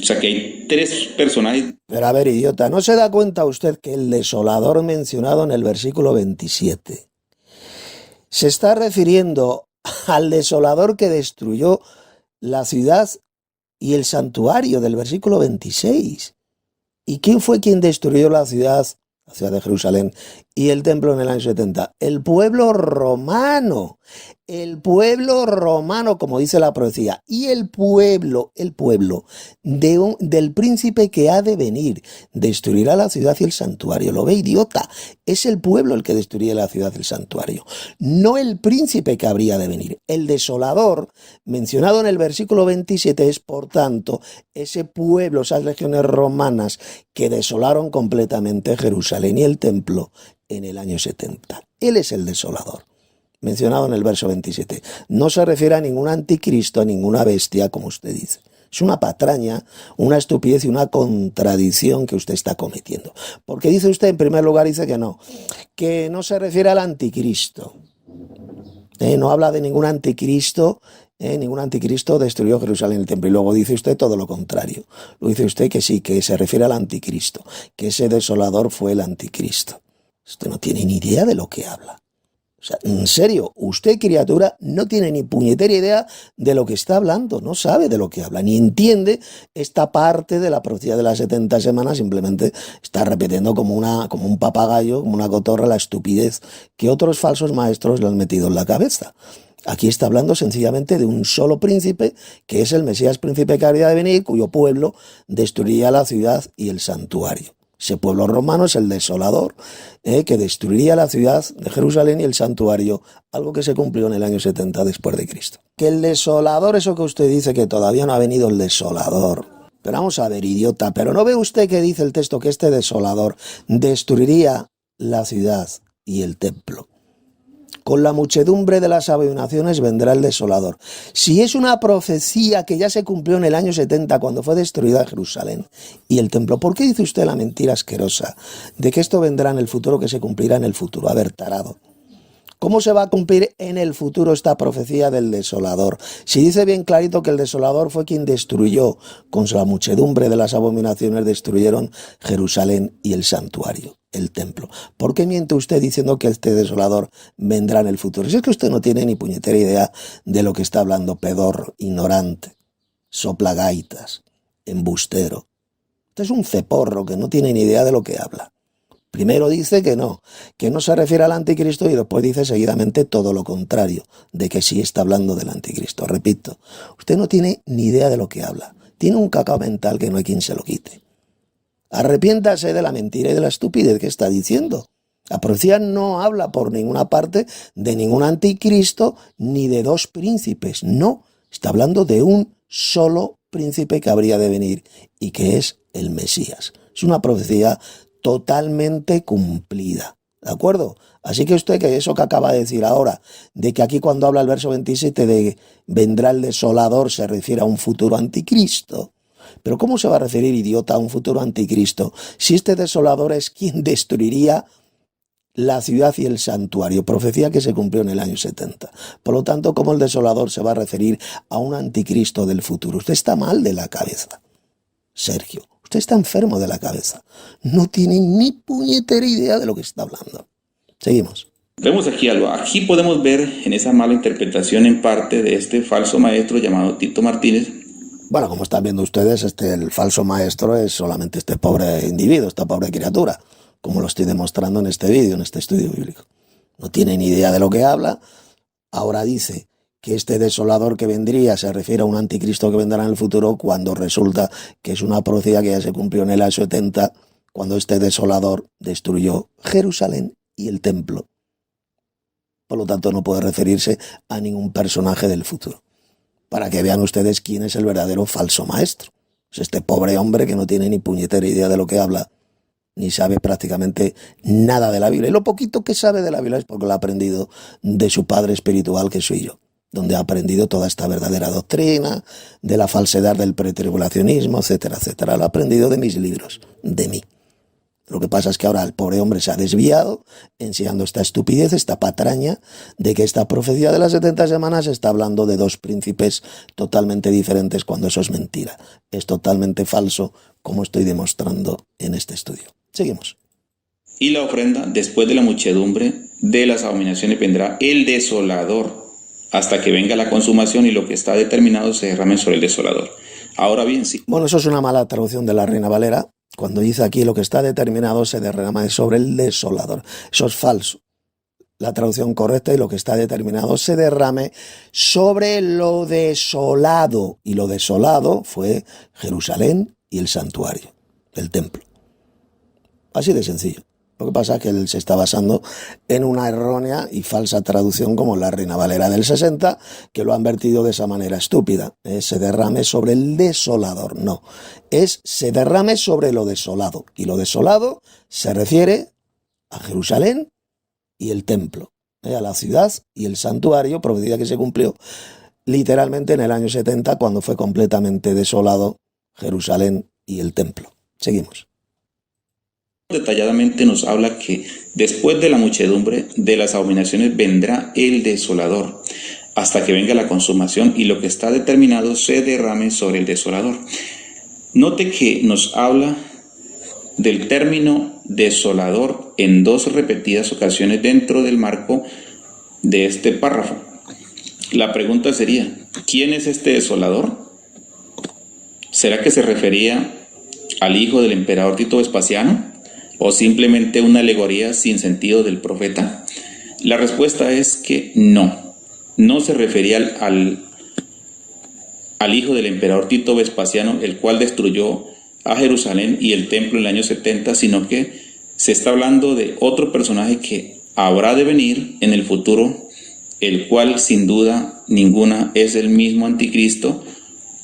[SPEAKER 2] O sea que hay 3 personajes.
[SPEAKER 1] Pero a ver, idiota, ¿no se da cuenta usted que el desolador mencionado en el versículo 27 se está refiriendo al desolador que destruyó la ciudad y el santuario del versículo 26? ¿Y quién fue quien destruyó la ciudad de Jerusalén y el templo en el año 70? El pueblo romano, como dice la profecía, y el pueblo del príncipe que ha de venir, destruirá la ciudad y el santuario. ¿Lo ve, idiota? Es el pueblo el que destruye la ciudad y el santuario, no el príncipe que habría de venir. El desolador, mencionado en el versículo 27, es por tanto ese pueblo, esas legiones romanas que desolaron completamente Jerusalén y el templo en el año 70. Él es el desolador, mencionado en el verso 27. No se refiere a ningún anticristo, a ninguna bestia, como usted dice. Es una patraña, una estupidez y una contradicción que usted está cometiendo. Porque dice usted, en primer lugar, dice que no se refiere al anticristo. No habla de ningún anticristo. Ningún anticristo destruyó Jerusalén y el templo. Y luego dice usted todo lo contrario. Lo dice usted que sí, que se refiere al anticristo, que ese desolador fue el anticristo. Usted no tiene ni idea de lo que habla. O sea, en serio, usted, criatura, no tiene ni puñetera idea de lo que está hablando, no sabe de lo que habla, ni entiende esta parte de la profecía de las 70 semanas, simplemente está repitiendo como un papagayo, como una cotorra, la estupidez que otros falsos maestros le han metido en la cabeza. Aquí está hablando sencillamente de un solo príncipe, que es el Mesías príncipe que habría de venir, cuyo pueblo destruiría la ciudad y el santuario. Ese pueblo romano es el desolador, que destruiría la ciudad de Jerusalén y el santuario, algo que se cumplió en el año 70 después de Cristo. Que el desolador, eso que usted dice que todavía no ha venido el desolador. Pero vamos a ver, idiota, ¿pero no ve usted que dice el texto que este desolador destruiría la ciudad y el templo? Con la muchedumbre de las abominaciones vendrá el desolador. Si es una profecía que ya se cumplió en el año 70 cuando fue destruida Jerusalén y el templo, ¿por qué dice usted la mentira asquerosa de que esto vendrá en el futuro, que se cumplirá en el futuro? A ver, tarado. ¿Cómo se va a cumplir en el futuro esta profecía del desolador? Si dice bien clarito que el desolador fue quien destruyó, con la muchedumbre de las abominaciones destruyeron Jerusalén y el santuario, el templo. ¿Por qué miente usted diciendo que este desolador vendrá en el futuro? Si es que usted no tiene ni puñetera idea de lo que está hablando, pedorro, ignorante, soplagaitas, embustero. Usted es un ceporro que no tiene ni idea de lo que habla. Primero dice que no se refiere al anticristo, y después dice seguidamente todo lo contrario, de que sí está hablando del anticristo. Repito, usted no tiene ni idea de lo que habla. Tiene un cacao mental que no hay quien se lo quite. Arrepiéntase de la mentira y de la estupidez que está diciendo. La profecía no habla por ninguna parte de ningún anticristo ni de dos príncipes. No, está hablando de un solo príncipe que habría de venir y que es el Mesías. Es una profecía totalmente cumplida, ¿de acuerdo? Así que usted, que eso que acaba de decir ahora, de que aquí cuando habla el verso 27 de vendrá el desolador, se refiere a un futuro anticristo. Pero ¿cómo se va a referir, idiota, a un futuro anticristo si este desolador es quien destruiría la ciudad y el santuario? Profecía que se cumplió en el año 70. Por lo tanto, ¿cómo el desolador se va a referir a un anticristo del futuro? Usted está mal de la cabeza, Sergio. Usted está enfermo de la cabeza. No tiene ni puñetera idea de lo que está hablando. Seguimos.
[SPEAKER 2] Vemos aquí algo. Aquí podemos ver en esa mala interpretación en parte de este falso maestro llamado Tito Martínez.
[SPEAKER 1] Bueno, como están viendo ustedes, el falso maestro es solamente este pobre individuo, esta pobre criatura, como lo estoy demostrando en este vídeo, en este estudio bíblico. No tiene ni idea de lo que habla. Ahora dice que este desolador que vendría se refiere a un anticristo que vendrá en el futuro, cuando resulta que es una profecía que ya se cumplió en el año 70, cuando este desolador destruyó Jerusalén y el templo. Por lo tanto, no puede referirse a ningún personaje del futuro. Para que vean ustedes quién es el verdadero falso maestro. Es este pobre hombre que no tiene ni puñetera idea de lo que habla, ni sabe prácticamente nada de la Biblia. Y lo poquito que sabe de la Biblia es porque lo ha aprendido de su padre espiritual, que soy yo, donde ha aprendido toda esta verdadera doctrina, de la falsedad del pretribulacionismo, etcétera, etcétera. Lo ha aprendido de mis libros, de mí. Lo que pasa es que ahora el pobre hombre se ha desviado, enseñando esta estupidez, esta patraña, de que esta profecía de las 70 semanas está hablando de dos príncipes totalmente diferentes, cuando eso es mentira. Es totalmente falso, como estoy demostrando en este estudio. Seguimos.
[SPEAKER 2] Y la ofrenda, después de la muchedumbre de las abominaciones, vendrá el desolador, hasta que venga la consumación y lo que está determinado se derrame sobre el desolador. Ahora bien, sí.
[SPEAKER 1] Bueno, eso es una mala traducción de la Reina Valera. Cuando dice aquí lo que está determinado se derrama sobre el desolador. Eso es falso. La traducción correcta y lo que está determinado se derrame sobre lo desolado. Y lo desolado fue Jerusalén y el santuario, el templo. Así de sencillo. Lo que pasa es que él se está basando en una errónea y falsa traducción como la Reina Valera del 60, que lo han vertido de esa manera estúpida. Se derrame sobre el desolador. No, se derrame sobre lo desolado. Y lo desolado se refiere a Jerusalén y el templo, a la ciudad y el santuario, profecía que se cumplió literalmente en el año 70, cuando fue completamente desolado Jerusalén y el templo. Seguimos.
[SPEAKER 2] detalladamente nos habla que después de la muchedumbre de las abominaciones vendrá el desolador, hasta que venga la consumación y lo que está determinado se derrame sobre el desolador. Note que nos habla del término desolador en dos repetidas ocasiones dentro del marco de este párrafo. La pregunta sería, ¿quién es este desolador? ¿Será que se refería al hijo del emperador Tito Vespasiano o simplemente una alegoría sin sentido del profeta? La respuesta es que no se refería al hijo del emperador Tito Vespasiano, el cual destruyó a Jerusalén y el templo en el año 70, sino que se está hablando de otro personaje que habrá de venir en el futuro, el cual sin duda ninguna es el mismo anticristo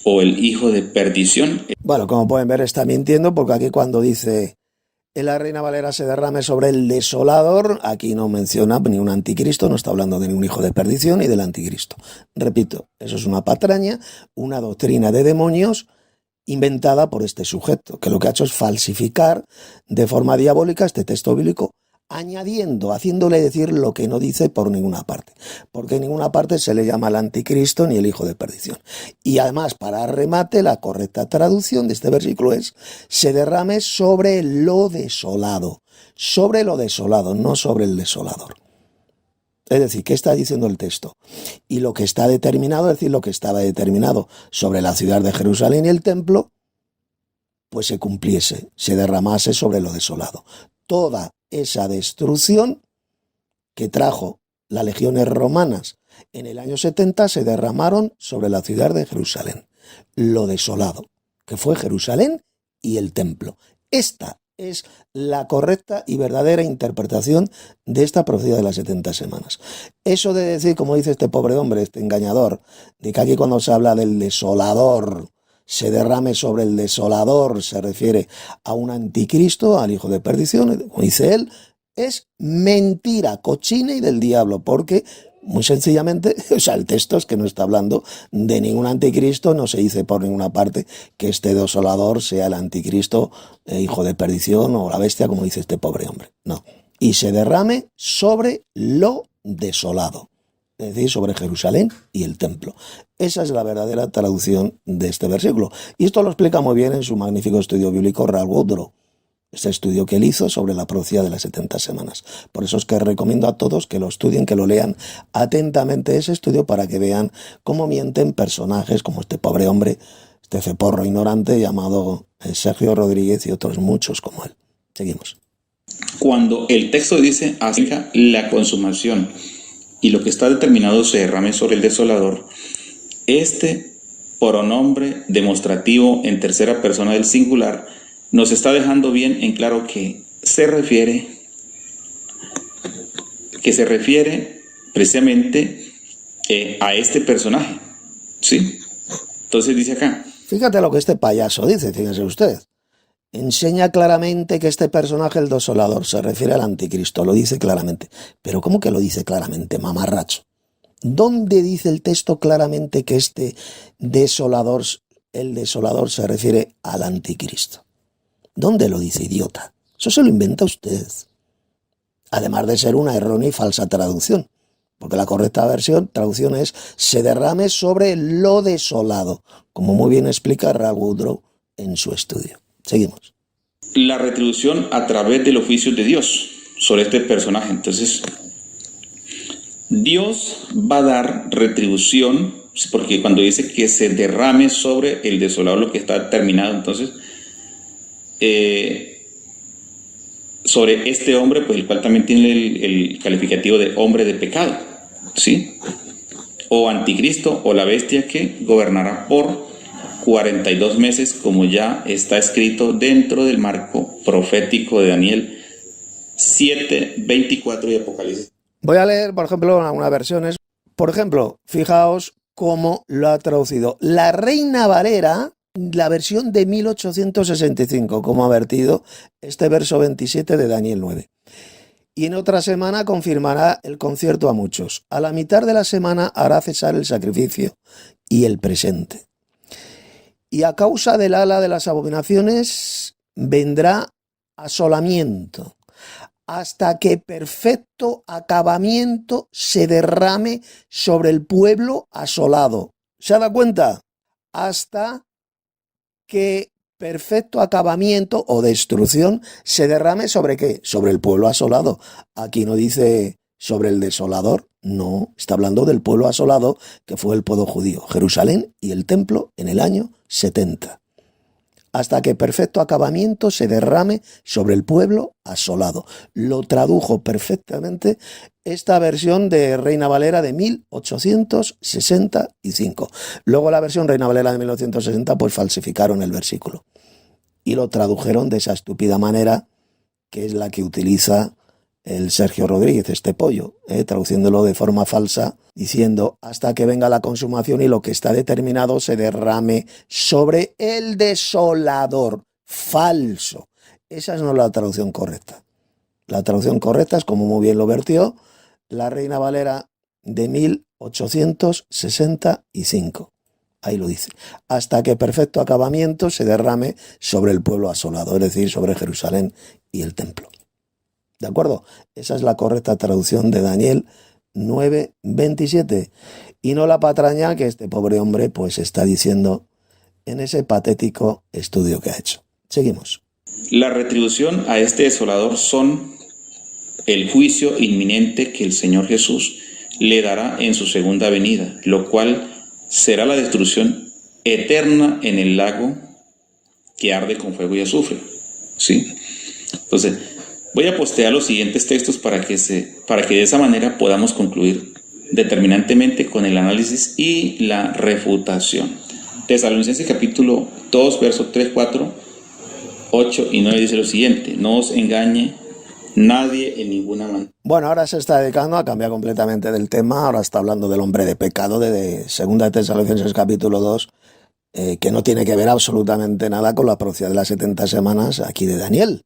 [SPEAKER 2] o el hijo de perdición.
[SPEAKER 1] Bueno, como pueden ver, está mintiendo, porque aquí cuando dice en la Reina Valera se derrame sobre el desolador, aquí no menciona ni un anticristo, no está hablando de ningún hijo de perdición ni del anticristo. Repito, eso es una patraña, una doctrina de demonios inventada por este sujeto, que lo que ha hecho es falsificar de forma diabólica este texto bíblico, añadiendo, haciéndole decir lo que no dice por ninguna parte, porque en ninguna parte se le llama el anticristo ni el hijo de perdición. Y además, para remate, la correcta traducción de este versículo es: se derrame sobre lo desolado, no sobre el desolador. Es decir, ¿qué está diciendo el texto? Y lo que está determinado, es decir, lo que estaba determinado sobre la ciudad de Jerusalén y el templo, pues se cumpliese, se derramase sobre lo desolado. Toda esa destrucción que trajo las legiones romanas en el año 70 se derramaron sobre la ciudad de Jerusalén. Lo desolado, que fue Jerusalén y el templo. Esta es la correcta y verdadera interpretación de esta profecía de las 70 semanas. Eso de decir, como dice este pobre hombre, este engañador, de que aquí cuando se habla del desolador, se derrame sobre el desolador, se refiere a un anticristo, al hijo de perdición, como dice él, es mentira, cochina y del diablo, porque muy sencillamente, el texto es que no está hablando de ningún anticristo, no se dice por ninguna parte que este desolador sea el anticristo, hijo de perdición o la bestia, como dice este pobre hombre. No. Y se derrame sobre lo desolado, es decir, sobre Jerusalén y el templo. Esa es la verdadera traducción de este versículo. Y esto lo explica muy bien en su magnífico estudio bíblico Ralph Woodrow, este estudio que él hizo sobre la profecía de las 70 semanas. Por eso es que recomiendo a todos que lo estudien, que lo lean atentamente ese estudio, para que vean cómo mienten personajes como este pobre hombre, este ceporro ignorante llamado Sergio Rodríguez, y otros muchos como él. Seguimos.
[SPEAKER 2] Cuando el texto dice acerca la consumación y lo que está determinado se derrame sobre el desolador, este pronombre demostrativo en tercera persona del singular nos está dejando bien en claro que se refiere precisamente a este personaje, ¿sí? Entonces dice acá.
[SPEAKER 1] Fíjate lo que este payaso dice, fíjese usted. Enseña claramente que este personaje, el desolador, se refiere al anticristo, lo dice claramente. Pero ¿cómo que lo dice claramente, mamarracho? ¿Dónde dice el texto claramente que este desolador, el desolador, se refiere al anticristo? ¿Dónde lo dice, idiota? Eso se lo inventa usted. Además de ser una errónea y falsa traducción, porque la correcta traducción es: se derrame sobre lo desolado, como muy bien explica Ralph Woodrow en su estudio. Seguimos.
[SPEAKER 2] La retribución a través del oficio de Dios sobre este personaje. Entonces, Dios va a dar retribución, porque cuando dice que se derrame sobre el desolado, lo que está terminado, entonces sobre este hombre, pues el cual también tiene el calificativo de hombre de pecado, ¿sí? O anticristo, o la bestia que gobernará por 42 meses, como ya está escrito dentro del marco profético de Daniel 7, 24 y Apocalipsis.
[SPEAKER 1] Voy a leer, por ejemplo, algunas versiones. Por ejemplo, fijaos cómo lo ha traducido la Reina Valera, la versión de 1865, como ha vertido este verso 27 de Daniel 9. Y en otra semana confirmará el concierto a muchos. A la mitad de la semana hará cesar el sacrificio y el presente. Y a causa del ala de las abominaciones vendrá asolamiento, hasta que perfecto acabamiento se derrame sobre el pueblo asolado. ¿Se da cuenta? Hasta que perfecto acabamiento o destrucción se derrame ¿sobre qué? Sobre el pueblo asolado. Aquí no dice sobre el desolador, no, está hablando del pueblo asolado que fue el pueblo judío, Jerusalén y el templo en el año 70. Hasta que perfecto acabamiento se derrame sobre el pueblo asolado. Lo tradujo perfectamente esta versión de Reina Valera de 1865. Luego la versión Reina Valera de 1960 pues falsificaron el versículo y lo tradujeron de esa estúpida manera que es la que utiliza el Sergio Rodríguez, este pollo, traduciéndolo de forma falsa, diciendo hasta que venga la consumación y lo que está determinado se derrame sobre el desolador. Falso. Esa no es la traducción correcta. La traducción correcta es, como muy bien lo vertió, la Reina Valera de 1865. Ahí lo dice. Hasta que perfecto acabamiento se derrame sobre el pueblo asolado, es decir, sobre Jerusalén y el templo. ¿De acuerdo? Esa es la correcta traducción de Daniel 9:27. Y no la patraña que este pobre hombre pues está diciendo en ese patético estudio que ha hecho. Seguimos.
[SPEAKER 2] La retribución a este desolador son el juicio inminente que el Señor Jesús le dará en su segunda venida, lo cual será la destrucción eterna en el lago que arde con fuego y azufre. ¿Sí? Entonces, voy a postear los siguientes textos para que de esa manera podamos concluir determinantemente con el análisis y la refutación. Tesalonicenses capítulo 2, versos 3, 4, 8 y 9 dice lo siguiente: no os engañe nadie en ninguna manera.
[SPEAKER 1] Bueno, ahora se está dedicando a cambiar completamente del tema. Ahora está hablando del hombre de pecado de 2 Tesalonicenses capítulo 2, que no tiene que ver absolutamente nada con la profecía de las 70 semanas aquí de Daniel.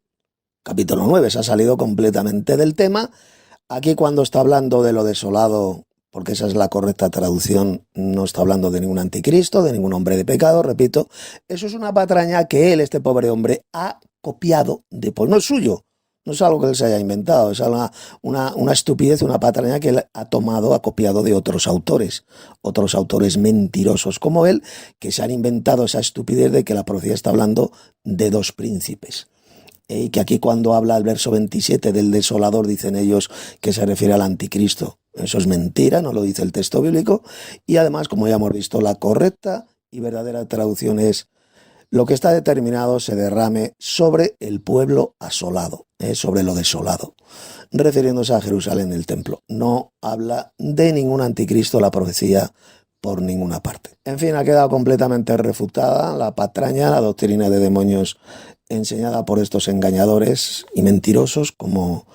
[SPEAKER 1] Capítulo 9, se ha salido completamente del tema. Aquí cuando está hablando de lo desolado, porque esa es la correcta traducción, no está hablando de ningún anticristo, de ningún hombre de pecado, repito. Eso es una patraña que él, este pobre hombre, ha copiado, pues no es suyo, no es algo que él se haya inventado, es una estupidez, una patraña que él ha tomado, ha copiado de otros autores mentirosos como él, que se han inventado esa estupidez de que la profecía está hablando de dos príncipes. Y que aquí cuando habla el verso 27 del desolador dicen ellos que se refiere al anticristo. Eso es mentira, no lo dice el texto bíblico. Y además, como ya hemos visto, la correcta y verdadera traducción es: lo que está determinado se derrame sobre el pueblo asolado, sobre lo desolado, refiriéndose a Jerusalén, el templo. No habla de ningún anticristo la profecía por ninguna parte. En fin, ha quedado completamente refutada la patraña, la doctrina de demonios enseñada por estos engañadores y mentirosos como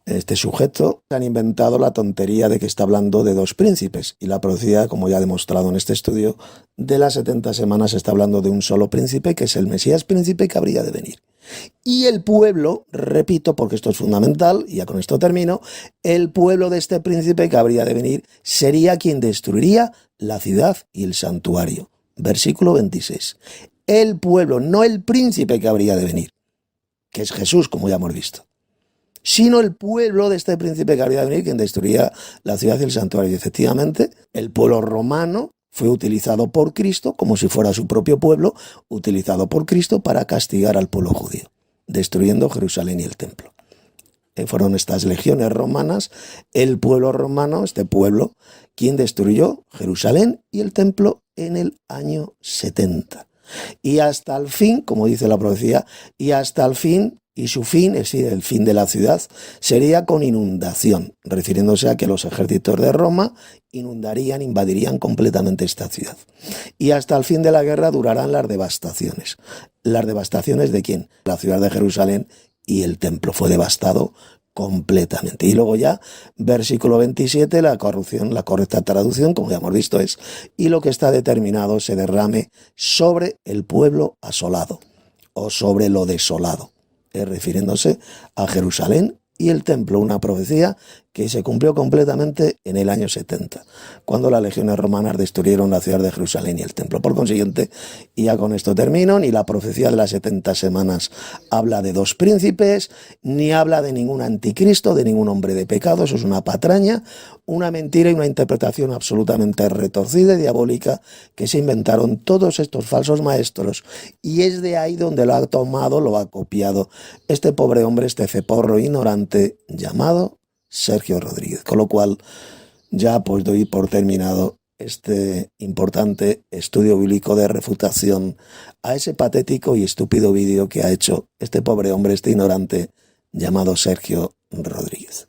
[SPEAKER 1] este sujeto. Han inventado la tontería de que está hablando de dos príncipes, y la profecía, como ya he demostrado en este estudio, de las 70 semanas está hablando de un solo príncipe, que es el Mesías príncipe que habría de venir. Y el pueblo, repito, porque esto es fundamental, y ya con esto termino, el pueblo de este príncipe que habría de venir sería quien destruiría la ciudad y el santuario. Versículo 26. El pueblo, no el príncipe que habría de venir, que es Jesús, como ya hemos visto, sino el pueblo de este príncipe que habría de venir, quien destruiría la ciudad y el santuario. Y efectivamente, el pueblo romano fue utilizado por Cristo, como si fuera su propio pueblo, utilizado por Cristo para castigar al pueblo judío, destruyendo Jerusalén y el templo. Fueron estas legiones romanas, el pueblo romano, este pueblo, quien destruyó Jerusalén y el templo en el año 70. Y hasta el fin, como dice la profecía, y hasta el fin, y su fin, es decir, el fin de la ciudad, sería con inundación, refiriéndose a que los ejércitos de Roma invadirían completamente esta ciudad. Y hasta el fin de la guerra durarán las devastaciones. ¿Las devastaciones de quién? La ciudad de Jerusalén y el templo fue devastado completamente. Y luego ya, versículo 27, la correcta traducción, como ya hemos visto, es: y lo que está determinado se derrame sobre el pueblo asolado, o sobre lo desolado, refiriéndose a Jerusalén y el templo, una profecía que se cumplió completamente en el año 70, cuando las legiones romanas destruyeron la ciudad de Jerusalén y el templo. Por consiguiente, y ya con esto termino, ni la profecía de las 70 semanas habla de dos príncipes, ni habla de ningún anticristo, de ningún hombre de pecado. Eso es una patraña, una mentira y una interpretación absolutamente retorcida y diabólica que se inventaron todos estos falsos maestros, y es de ahí donde lo ha tomado, lo ha copiado este pobre hombre, este ceporro ignorante llamado Sergio Rodríguez. Con lo cual ya pues doy por terminado este importante estudio bíblico de refutación a ese patético y estúpido vídeo que ha hecho este pobre hombre, este ignorante llamado Sergio Rodríguez.